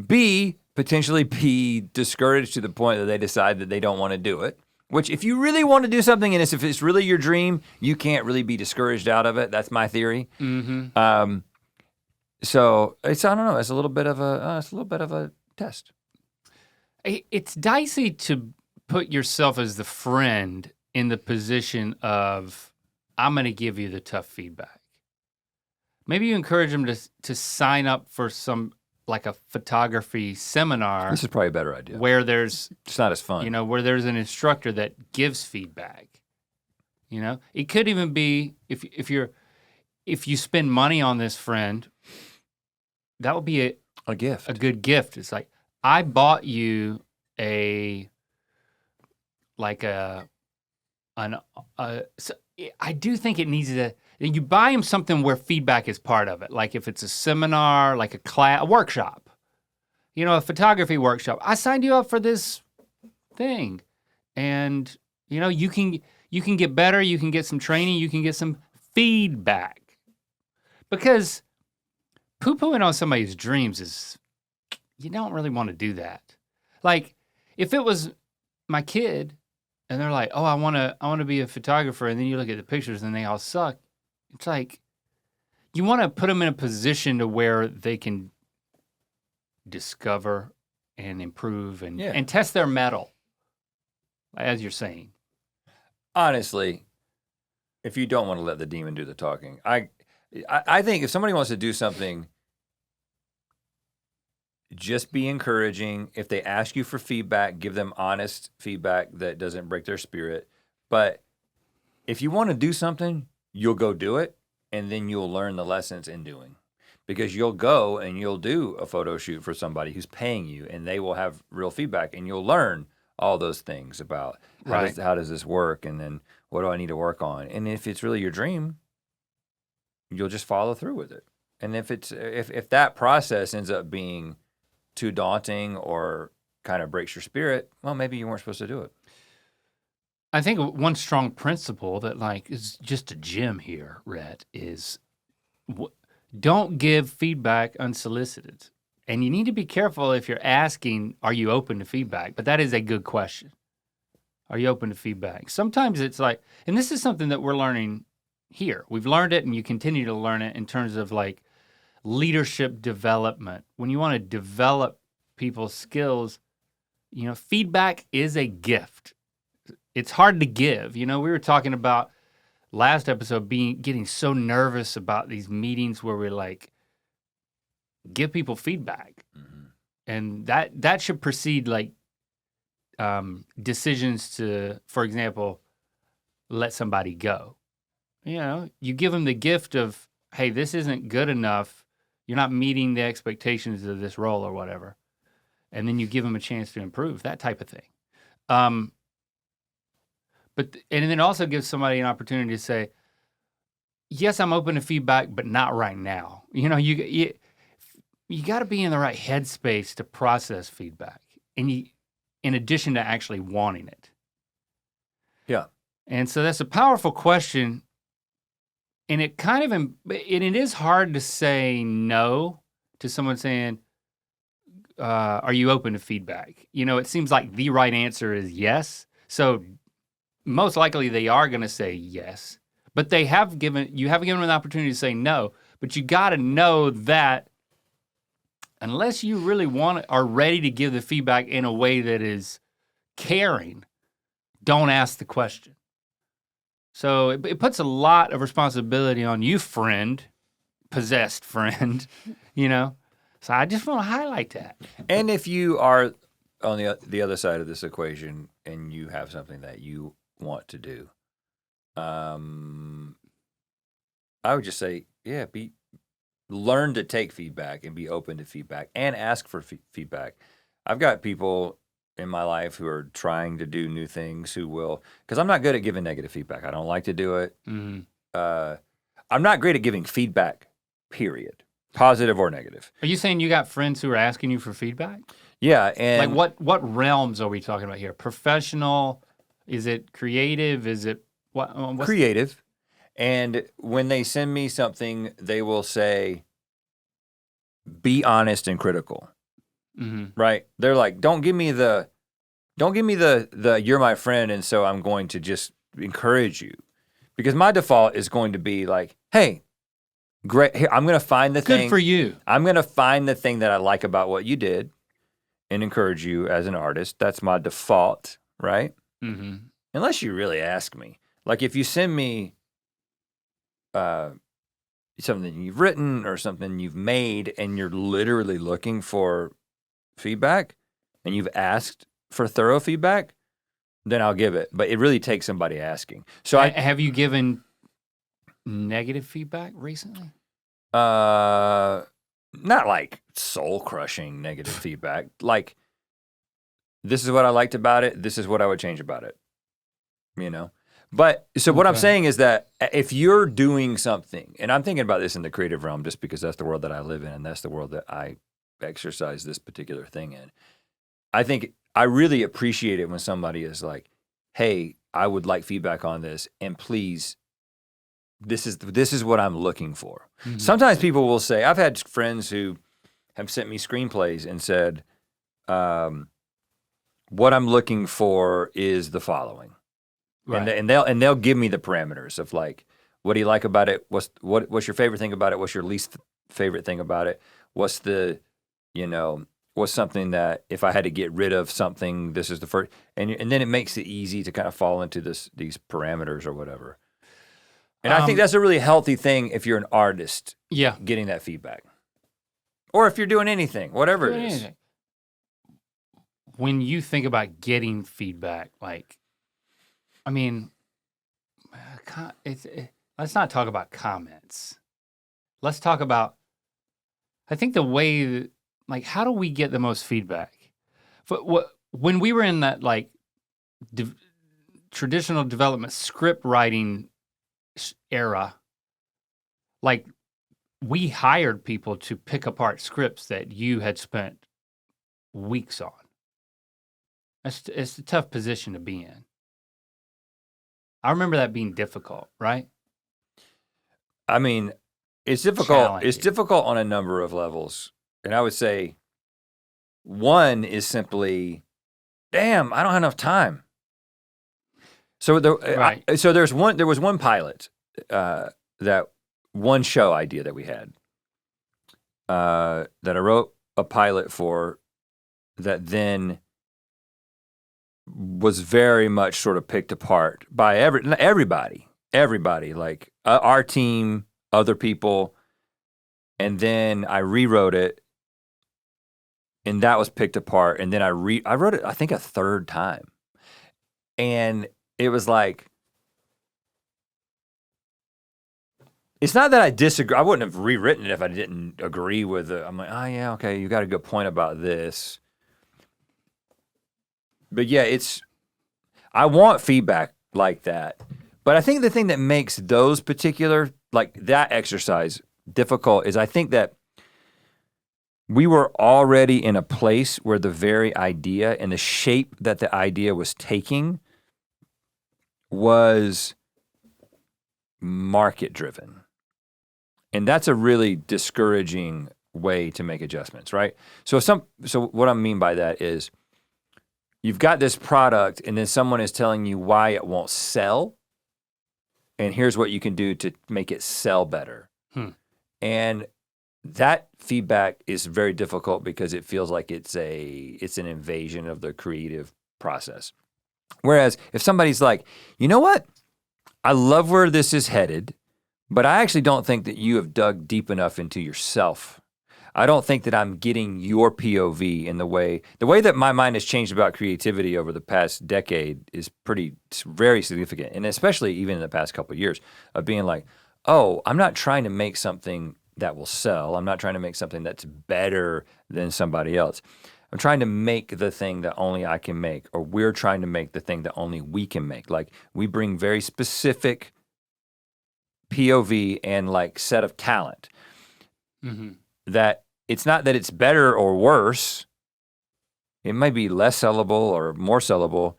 B, potentially be discouraged to the point that they decide that they don't want to do it. Which, if you really want to do something, and if it's really your dream, you can't really be discouraged out of it. That's my theory. So I don't know. It's a little bit of a test. It's dicey to put yourself as the friend in the position of, I'm going to give you the tough feedback. Maybe you encourage them to sign up for some, like a photography seminar This is probably a better idea. where there's, It's not as fun. where there's an instructor that gives feedback. You know, it could even be if you spend money on this friend, that would be A gift. a good gift. It's like, I bought you I do think it needs you buy him something where feedback is part of it. Like if it's a seminar, like a class, a workshop, a photography workshop. I signed you up for this thing, and you can get better. You can get some training. You can get some feedback, because poo-pooing on somebody's dreams you don't really want to do that. Like if it was my kid and they're like, oh, I want to be a photographer, and then you look at the pictures and they all suck. It's like, you want to put them in a position to where they can discover and improve and test their mettle, as you're saying. Honestly, if you don't want to let the demon do the talking, I think if somebody wants to do something, just be encouraging. If they ask you for feedback, give them honest feedback that doesn't break their spirit. But if you want to do something, you'll go do it, and then you'll learn the lessons in doing. Because you'll go and you'll do a photo shoot for somebody who's paying you, and they will have real feedback, and you'll learn all those things about how does this work, and then what do I need to work on. And if it's really your dream, you'll just follow through with it. And if that process ends up being too daunting or kind of breaks your spirit, well, maybe you weren't supposed to do it. I think one strong principle that is just a gem here, Rhett, is don't give feedback unsolicited. And you need to be careful if you're asking, are you open to feedback? But that is a good question. Are you open to feedback? Sometimes it's like, and this is something that we're learning here. We've learned it, and you continue to learn it in terms of leadership development. When you want to develop people's skills, feedback is a gift. It's hard to give. We were talking about last episode getting so nervous about these meetings where we give people feedback. Mm-hmm. And that should precede decisions to, for example, let somebody go. You give them the gift of, hey, this isn't good enough. You're not meeting the expectations of this role or whatever. And then you give them a chance to improve, that type of thing. And then also give somebody an opportunity to say, yes, I'm open to feedback, but not right now. You got to be in the right headspace to process feedback, and in addition to actually wanting it. Yeah. And so that's a powerful question. And it it is hard to say no to someone saying, are you open to feedback? It seems like the right answer is yes. So most likely they are going to say yes, but you have given them an opportunity to say no. But you got to know that unless you really are ready to give the feedback in a way that is caring, don't ask the question. So it puts a lot of responsibility on you, possessed friend, So I just want to highlight that. And if you are on the other side of this equation and you have something that you want to do, I would just say, learn to take feedback and be open to feedback and ask for feedback. I've got people in my life who are trying to do new things because I'm not good at giving negative feedback. I don't like to do it. Mm-hmm. I'm not great at giving feedback, period, positive or negative. Are you saying you got friends who are asking you for feedback? Yeah. And what realms are we talking about here? Professional? Is it creative? Is it what? Creative. And when they send me something, they will say, be honest and critical. Mm-hmm. Right? They're like, don't give me the you're my friend, and so I'm going to just encourage you. Because my default is going to be like, hey, great, here, I'm going to find the thing. Good for you. I'm going to find the thing that I like about what you did and encourage you as an artist. That's my default, right? Mm-hmm. Unless you really ask me. Like if you send me something you've written or something you've made and you're literally looking for feedback and you've asked for thorough feedback, then I'll give it. But it really takes somebody asking. So have you given negative feedback recently? Not like soul crushing negative feedback. Like, this is what I liked about it. This is what I would change about it. You know? But so what I'm saying is that if you're doing something, and I'm thinking about this in the creative realm just because that's the world that I live in and that's the world that I exercise this particular thing in. I think I really appreciate it when somebody is like, hey, I would like feedback on this, and please, this is what I'm looking for. Mm-hmm. Sometimes people will say, I've had friends who have sent me screenplays and said, what I'm looking for is the following. Right. And they'll give me the parameters of like, what do you like about it? What's your favorite thing about it? What's your least favorite thing about it? What's the, what's something that if I had to get rid of something, this is the first, and then it makes it easy to kind of fall into these parameters or whatever. And I think that's a really healthy thing if you're an artist, getting that feedback, or if you're doing anything, whatever it is. When you think about getting feedback, like, I mean, let's not talk about comments. Let's talk about, I think the way, like, how do we get the most feedback? When we were in that, like, traditional development script writing era, like, we hired people to pick apart scripts that you had spent weeks on. It's a tough position to be in. I remember that being difficult, right? I mean, it's difficult. It's difficult on a number of levels. And I would say one is simply, damn, I don't have enough time. So there was one pilot, that one show idea that we had, that I wrote a pilot for, that then was very much sort of picked apart by everybody, like our team, other people, and then I rewrote it, and that was picked apart, and then I wrote it, I think, a third time, and it was like, it's not that I disagree. I wouldn't have rewritten it if I didn't agree with it. I'm like, oh yeah, okay, you got a good point about this. But yeah, I want feedback like that. But I think the thing that makes those particular, like that exercise difficult is I think that we were already in a place where the very idea and the shape that the idea was taking was market driven. And that's a really discouraging way to make adjustments, right? So what I mean by that is, you've got this product, and then someone is telling you why it won't sell, and here's what you can do to make it sell better. And that feedback is very difficult because it feels like it's an invasion of the creative process. Whereas if somebody's like, you know what? I love where this is headed, but I actually don't think that you have dug deep enough into yourself. I don't think that I'm getting your POV in the way that my mind has changed about creativity over the past decade is very significant. And especially even in the past couple of years of being like, oh, I'm not trying to make something that will sell. I'm not trying to make something that's better than somebody else. I'm trying to make the thing that only I can make, or we're trying to make the thing that only we can make. Like, we bring very specific POV and like set of talent that it's not that it's better or worse. It might be less sellable or more sellable,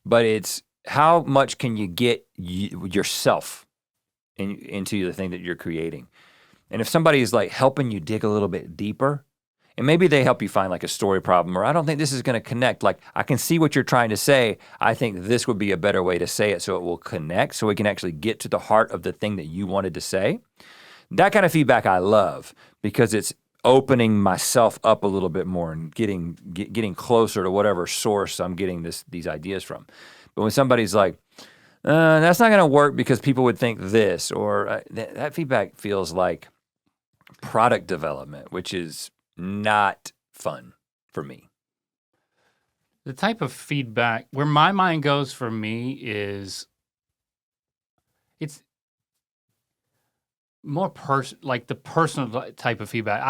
but it's how much can you get yourself into the thing that you're creating. And if somebody is like helping you dig a little bit deeper, and maybe they help you find like a story problem, or I don't think this is going to connect. Like, I can see what you're trying to say. I think this would be a better way to say it so it will connect, so we can actually get to the heart of the thing that you wanted to say. That kind of feedback I love because it's opening myself up a little bit more and getting closer to whatever source I'm getting these ideas from. But when somebody's like, that's not going to work because people would think this, or that feedback feels like product development, which is not fun for me. The type of feedback where my mind goes for me is it's more like the personal type of feedback.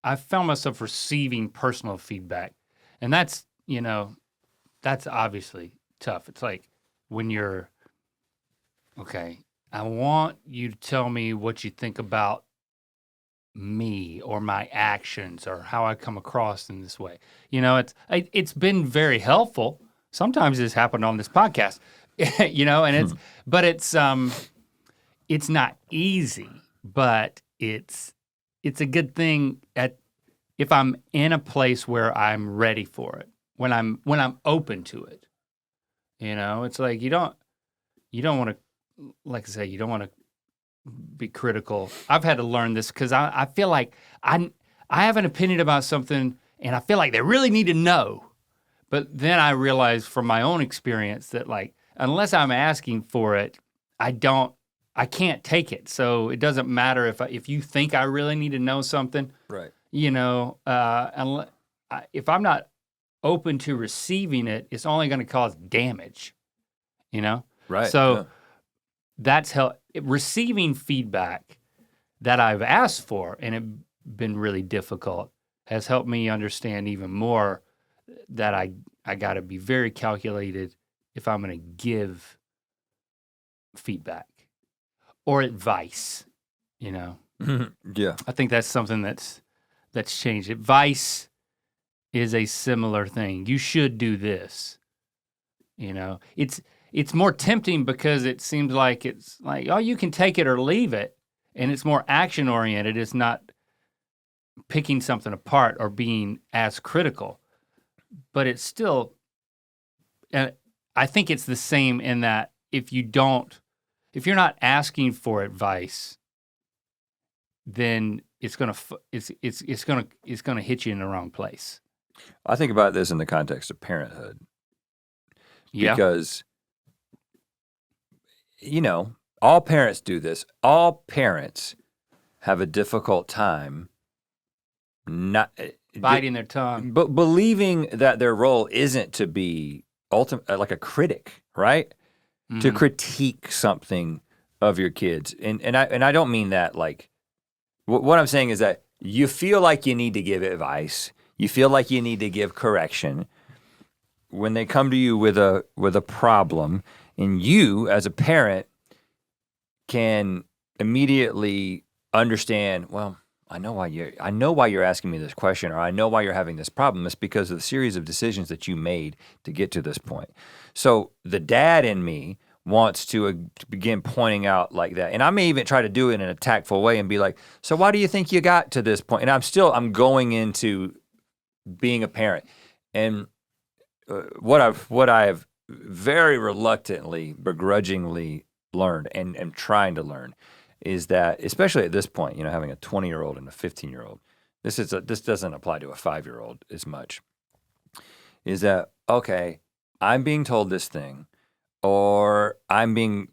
I've found myself receiving personal feedback, and that's that's obviously tough. It's like when you're okay. I want you to tell me what you think about me or my actions or how I come across in this way. It's been very helpful. Sometimes it's happened on this podcast, and it's not easy, but it's a good thing if I'm in a place where I'm ready for it, when I'm open to it. It's like you don't want to, like I say, you don't want to be critical. I've had to learn this because I feel like I have an opinion about something and I feel like they really need to know. But then I realized from my own experience that like, unless I'm asking for it, I can't take it. So it doesn't matter if you think I really need to know something, right? If I'm not open to receiving it, it's only going to cause damage, Right. So that's how receiving feedback that I've asked for and it been really difficult has helped me understand even more that I got to be very calculated if I'm going to give feedback or advice, Yeah. I think that's something that's changed. Advice is a similar thing. You should do this. It's more tempting because it seems like it's like, oh, you can take it or leave it. And it's more action oriented. It's not picking something apart or being as critical. But it's still, I think it's the same in that if you're not asking for advice, then it's gonna hit you in the wrong place. I think about this in the context of parenthood. Yeah. Because all parents do this. All parents have a difficult time not biting their tongue, but believing that their role isn't to be like a critic, right? Mm-hmm. To critique something of your kids, and I don't mean that like. What I'm saying is that you feel like you need to give advice, you feel like you need to give correction when they come to you with a problem, and you as a parent can immediately understand, well, I know why you're asking me this question, or I know why you're having this problem. It's because of the series of decisions that you made to get to this point. So the dad in me wants to begin pointing out like that. And I may even try to do it in a tactful way and be like, so why do you think you got to this point? And I'm going into being a parent. And what I've very reluctantly, begrudgingly learned and am trying to learn is that, especially at this point, having a 20-year-old and a 15-year-old, this doesn't apply to a 5-year-old as much, is that, okay, I'm being told this thing, or I'm being,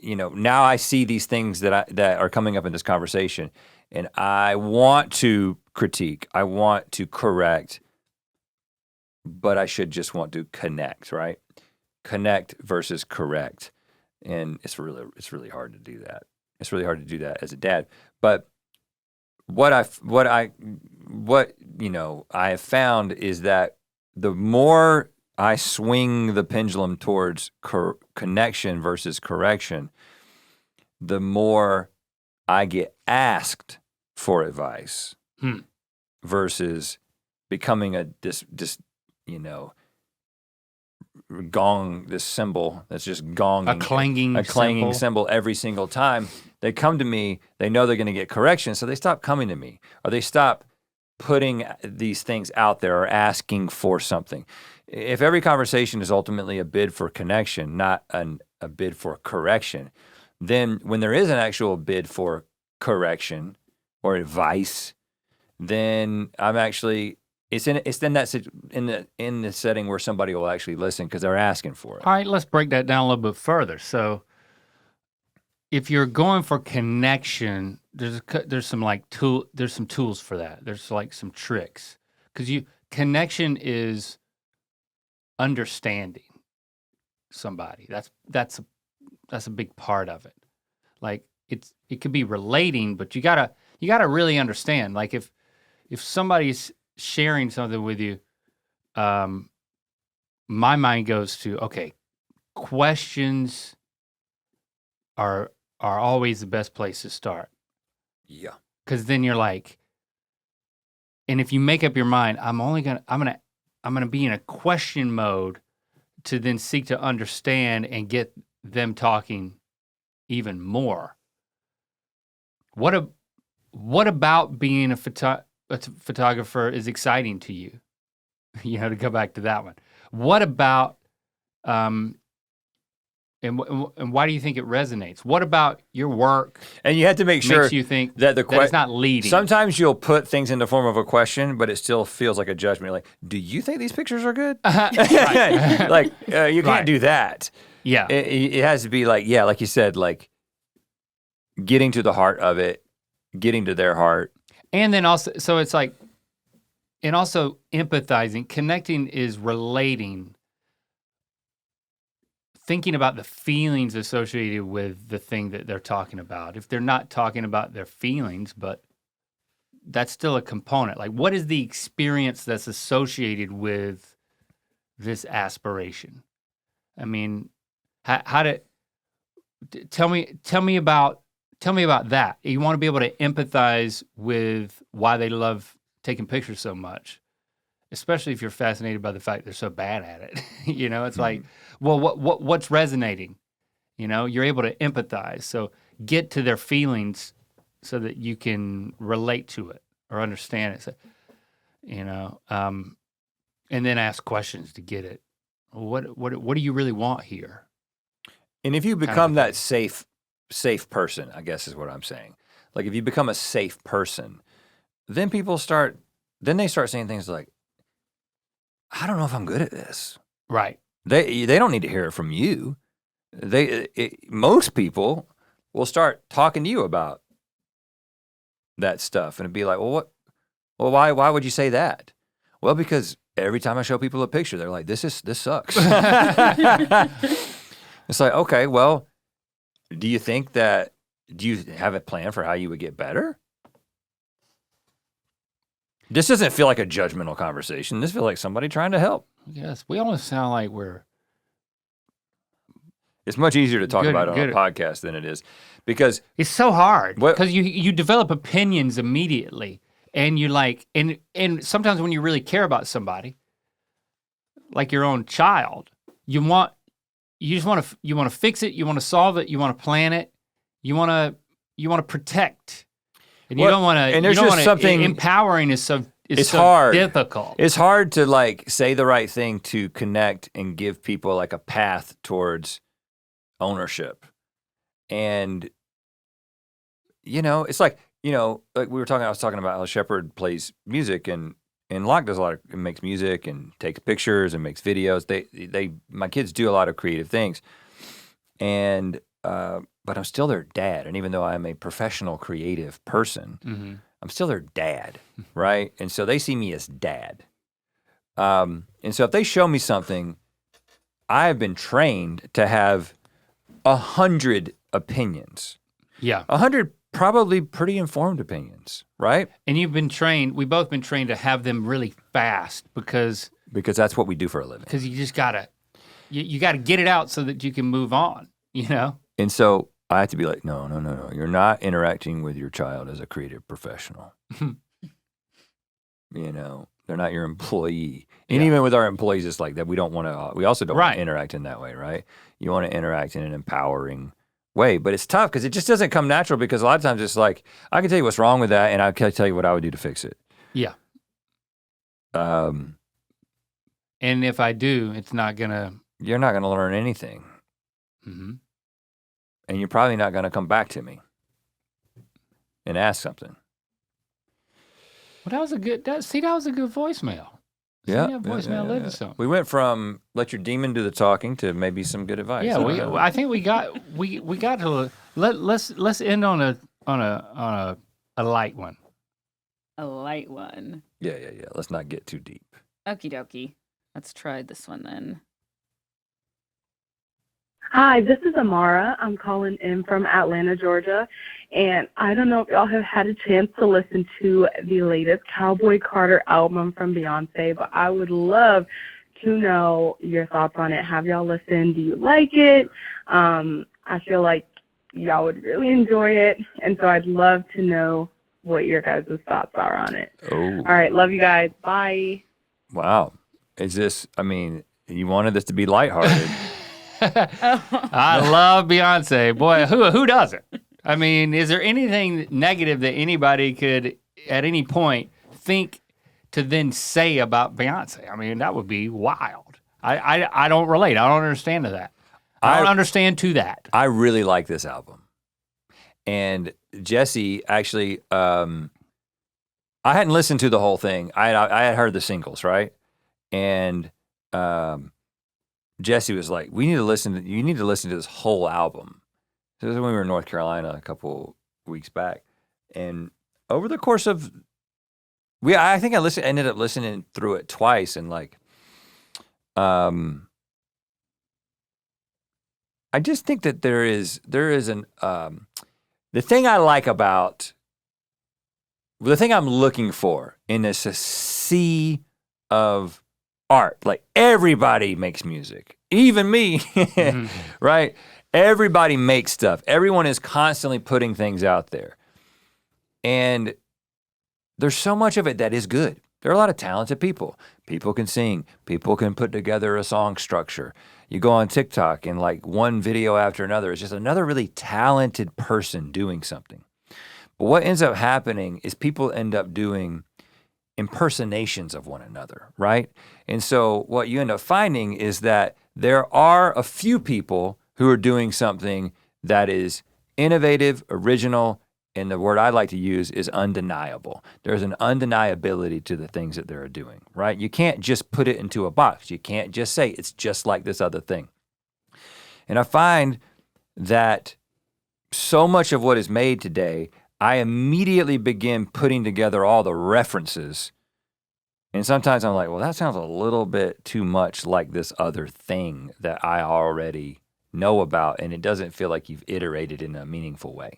now I see these things that are coming up in this conversation, and I want to critique, I want to correct, but I should just want to connect, right? Connect versus correct, and it's really hard to do that. It's really hard to do that as a dad. But what I have found is that the more I swing the pendulum towards connection versus correction, the more I get asked for advice versus becoming this gong, this cymbal that's just gonging. A clanging cymbal every single time. They come to me, they know they're going to get correction, so they stop coming to me, or they stop putting these things out there or asking for something. If every conversation is ultimately a bid for connection, not a bid for correction, then when there is an actual bid for correction or advice, then I'm actually it's in the setting where somebody will actually listen because they're asking for it. All right, let's break that down a little bit further. So, if you're going for connection, there's some tools for that. There's like some tricks because connection is understanding somebody. That's a big part of it. Like it could be relating, but you gotta really understand. Like if somebody's sharing something with you, my mind goes to, okay, questions are always the best place to start. Yeah. Because then you're like, and if you make up your mind, I'm gonna be in a question mode to then seek to understand and get them talking even more. What about being a photographer is exciting to you? You know, to go back to that one. What about and why do you think it resonates? What about your work? And you have to make sure makes you think that that it's not leading. Sometimes you'll put things in the form of a question, but it still feels like a judgment. You're like, do you think these pictures are good? Like, you can't do that. Yeah. It has to be like, yeah, like you said, like getting to the heart of it, getting to their heart. And then also, so it's like, and also empathizing, connecting is relating, thinking about the feelings associated with the thing that they're talking about. If they're not talking about their feelings, but that's still a component. Like, what is the experience that's associated with this aspiration? I mean, tell me about that. You want to be able to empathize with why they love taking pictures so much, especially if you're fascinated by the fact they're so bad at it. You know, it's like, well, what's resonating? You know, you're able to empathize. So get to their feelings so that you can relate to it or understand it. So, you know, and then ask questions to get it. What do you really want here? And if you become that safe person, I guess is what I'm saying. Like if you become a safe person, then they start saying things like, I don't know if I'm good at this. Right. They don't need to hear it from you. Most people will start talking to you about that stuff, and it'd be like, well, why would you say that? Well, because every time I show people a picture, they're like, this sucks. It's like, okay, well, do you have a plan for how you would get better? This doesn't feel like a judgmental conversation. This feels like somebody trying to help. Yes, we almost sound like it's much easier to talk about it on a podcast than it is, because it's so hard. Because you develop opinions immediately, and you like, and sometimes when you really care about somebody, like your own child, you want to fix it, you want to solve it, you want to plan it, you want to protect. And you don't want to. And there's just something empowering is so hard. Difficult. It's hard to like say the right thing to connect and give people like a path towards ownership. And it's like like I was talking about how Shepard plays music and Locke does makes music and takes pictures and makes videos. My kids do a lot of creative things, and but I'm still their dad. And even though I'm a professional creative person, I'm still their dad, right? And so they see me as dad. And so if they show me something, I have been trained to have 100 opinions. Yeah. 100 probably pretty informed opinions, right? And we've both been trained to have them really fast because that's what we do for a living. Because you just gotta get it out so that you can move on, you know? And so I have to be like, no. You're not interacting with your child as a creative professional. They're not your employee. And even with our employees, it's like that. We also don't want to interact in that way, right? You want to interact in an empowering way, but it's tough because it just doesn't come natural, because a lot of times it's like, I can tell you what's wrong with that and I can tell you what I would do to fix it. Yeah. And if I do, you're not gonna learn anything. Mm-hmm. And you're probably not gonna come back to me and ask something. Well, that was a good voicemail. Yeah. That voicemail led to something. We went from let your demon do the talking to maybe some good advice. Yeah, I think we got to let's end on a light one. A light one. Yeah. Let's not get too deep. Okie dokie. Let's try this one then. Hi, this is Amara. I'm calling in from Atlanta, Georgia. And I don't know if y'all have had a chance to listen to the latest Cowboy Carter album from Beyoncé, but I would love to know your thoughts on it. Have y'all listened? Do you like it? I feel like y'all would really enjoy it. And so I'd love to know what your guys' thoughts are on it. Oh. All right. Love you guys. Bye. Wow. Is this, I mean, you wanted this to be lighthearted. I love Beyonce. Boy, who doesn't? I mean, is there anything negative that anybody could, at any point, think to then say about Beyonce? I mean, that would be wild. I don't relate. I don't understand to that. I don't understand to that. I really like this album. And Jesse, actually, I hadn't listened to the whole thing. I had heard the singles, right? And Jesse was like, you need to listen to this whole album. This was when we were in North Carolina a couple weeks back. And over the course of, I think I ended up listening through it twice, and like, I just think that there is the thing I like about, the thing I'm looking for in this sea of art, like everybody makes music, even me, right? Everybody makes stuff. Everyone is constantly putting things out there. And there's so much of it that is good. There are a lot of talented people. People can sing. People can put together a song structure. You go on TikTok and like one video after another is just another really talented person doing something. But what ends up happening is people end up doing impersonations of one another, right? And so what you end up finding is that there are a few people who are doing something that is innovative, original, and the word I like to use is undeniable. There's an undeniability to the things that they're doing, right? You can't just put it into a box. You can't just say it's just like this other thing. And I find that so much of what is made today, I immediately begin putting together all the references. And sometimes I'm like, well, that sounds a little bit too much like this other thing that I already know about, and it doesn't feel like you've iterated in a meaningful way.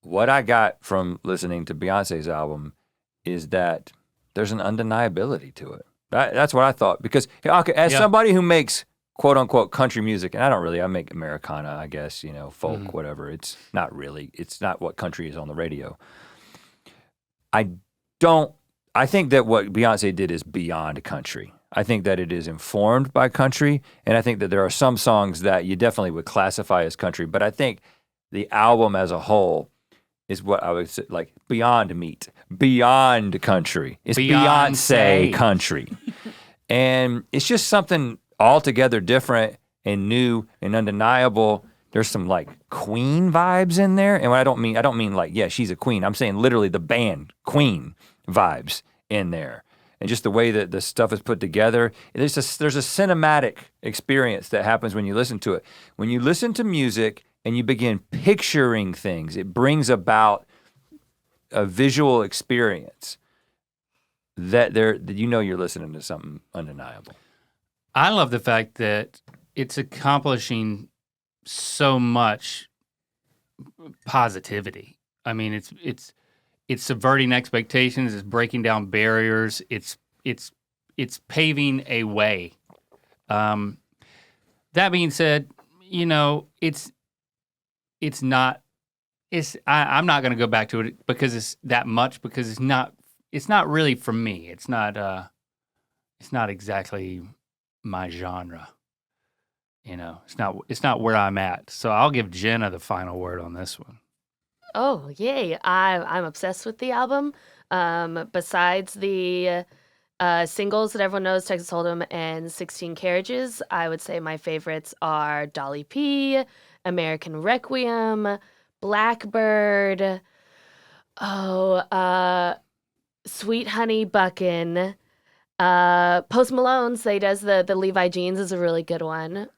What I got from listening to Beyonce's album is that there's an undeniability to it. That's what I thought, because as somebody who makes quote unquote country music, and I make Americana, I guess, folk, whatever. It's not what country is on the radio. I think that what Beyonce did is beyond country. I think that it is informed by country, and I think that there are some songs that you definitely would classify as country, but I think the album as a whole is what I would say, like, beyond meat, beyond country. It's Beyonce country. And it's just something altogether different and new and undeniable. There's some like Queen vibes in there. And what I don't mean like, yeah, she's a queen. I'm saying literally the band Queen vibes in there. And just the way that the stuff is put together, there's a cinematic experience that happens when you listen to it. When you listen to music and you begin picturing things, it brings about a visual experience that you're listening to something undeniable. I love the fact that it's accomplishing so much positivity. I mean, it's subverting expectations, it's breaking down barriers, it's paving a way. That being said, I'm not going to go back to it because it's that much, because it's not really for me. It's not exactly my genre. It's not where I'm at. So I'll give Jenna the final word on this one. Oh, yay. I'm obsessed with the album. Besides the singles that everyone knows, Texas Hold'em and 16 Carriages, I would say my favorites are Dolly P, American Requiem, Blackbird, Sweet Honey Buckin', Post Malone's, he does the Levi Jeans is a really good one.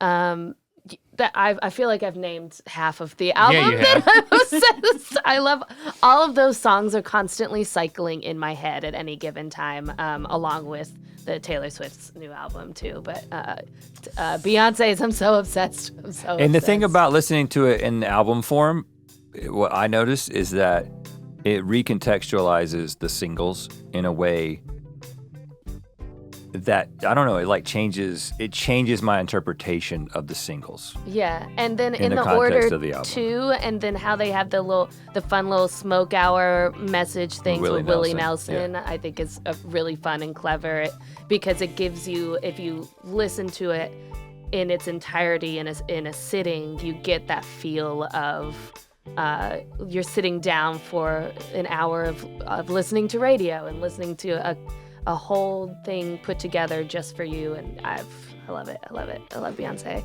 That I feel like I've named half of the album you that I'm obsessed. I love all of those songs are constantly cycling in my head at any given time, along with the Taylor Swift's new album too. But Beyonce's, I'm so obsessed. And the thing about listening to it in album form, what I notice is that it recontextualizes the singles in a way that, I don't know, it changes my interpretation of the singles. Yeah, and then in the the order context of the album. too, and then how they have the fun little smoke hour message things with Willie Nelson, I think is really fun and clever because it gives you, if you listen to it in its entirety in a sitting, you get that feel of you're sitting down for an hour of listening to radio and listening to a whole thing put together just for you, and I love it. I love Beyonce.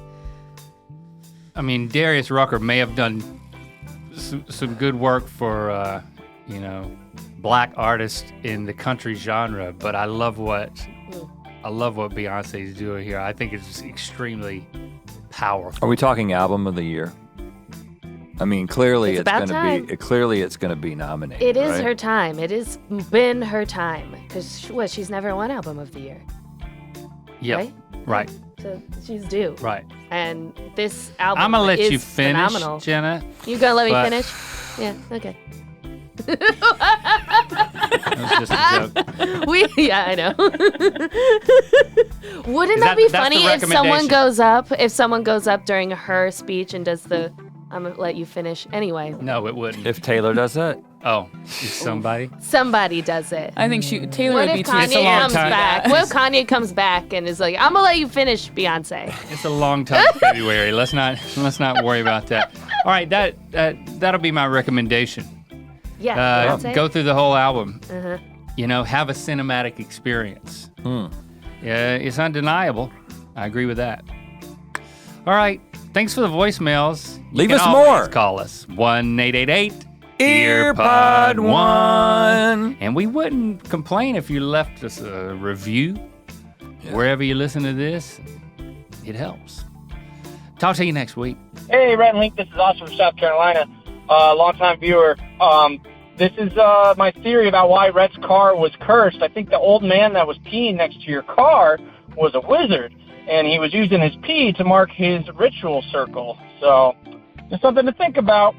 I mean, Darius Rucker may have done some good work for black artists in the country genre, but I love what Beyonce is doing here. I think it's extremely powerful. Are we talking album of the year? I mean, clearly it's gonna be nominated. It is right? her time. It has been her time because she's never won album of the year. Yep. Right. So she's due. Right. And this album I'm gonna let is you finish, phenomenal. Jenna. You gonna let me finish? Yeah. Okay. That was just a joke. Yeah, I know. Wouldn't that be funny if someone goes up during her speech and does the I'm gonna let you finish anyway. No, it wouldn't. If Taylor does that? Oh, is somebody? Somebody does it. I think Taylor What would be if too. Kanye comes back? What if Kanye comes back and is like, I'm gonna let you finish, Beyonce? It's a long time February. Let's not worry about that. All right, that'll be my recommendation. Yeah. Go through the whole album. Uh-huh. Have a cinematic experience. Yeah, it's undeniable. I agree with that. All right. Thanks for the voicemails. Leave You us can more. always call us 1-888 Earpod One. And we wouldn't complain if you left us a review wherever you listen to this. It helps. Talk to you next week. Hey, Rhett Link. This is Austin from South Carolina. Longtime viewer. This is my theory about why Rhett's car was cursed. I think the old man that was peeing next to your car was a wizard, and he was using his pee to mark his ritual circle. So, just something to think about.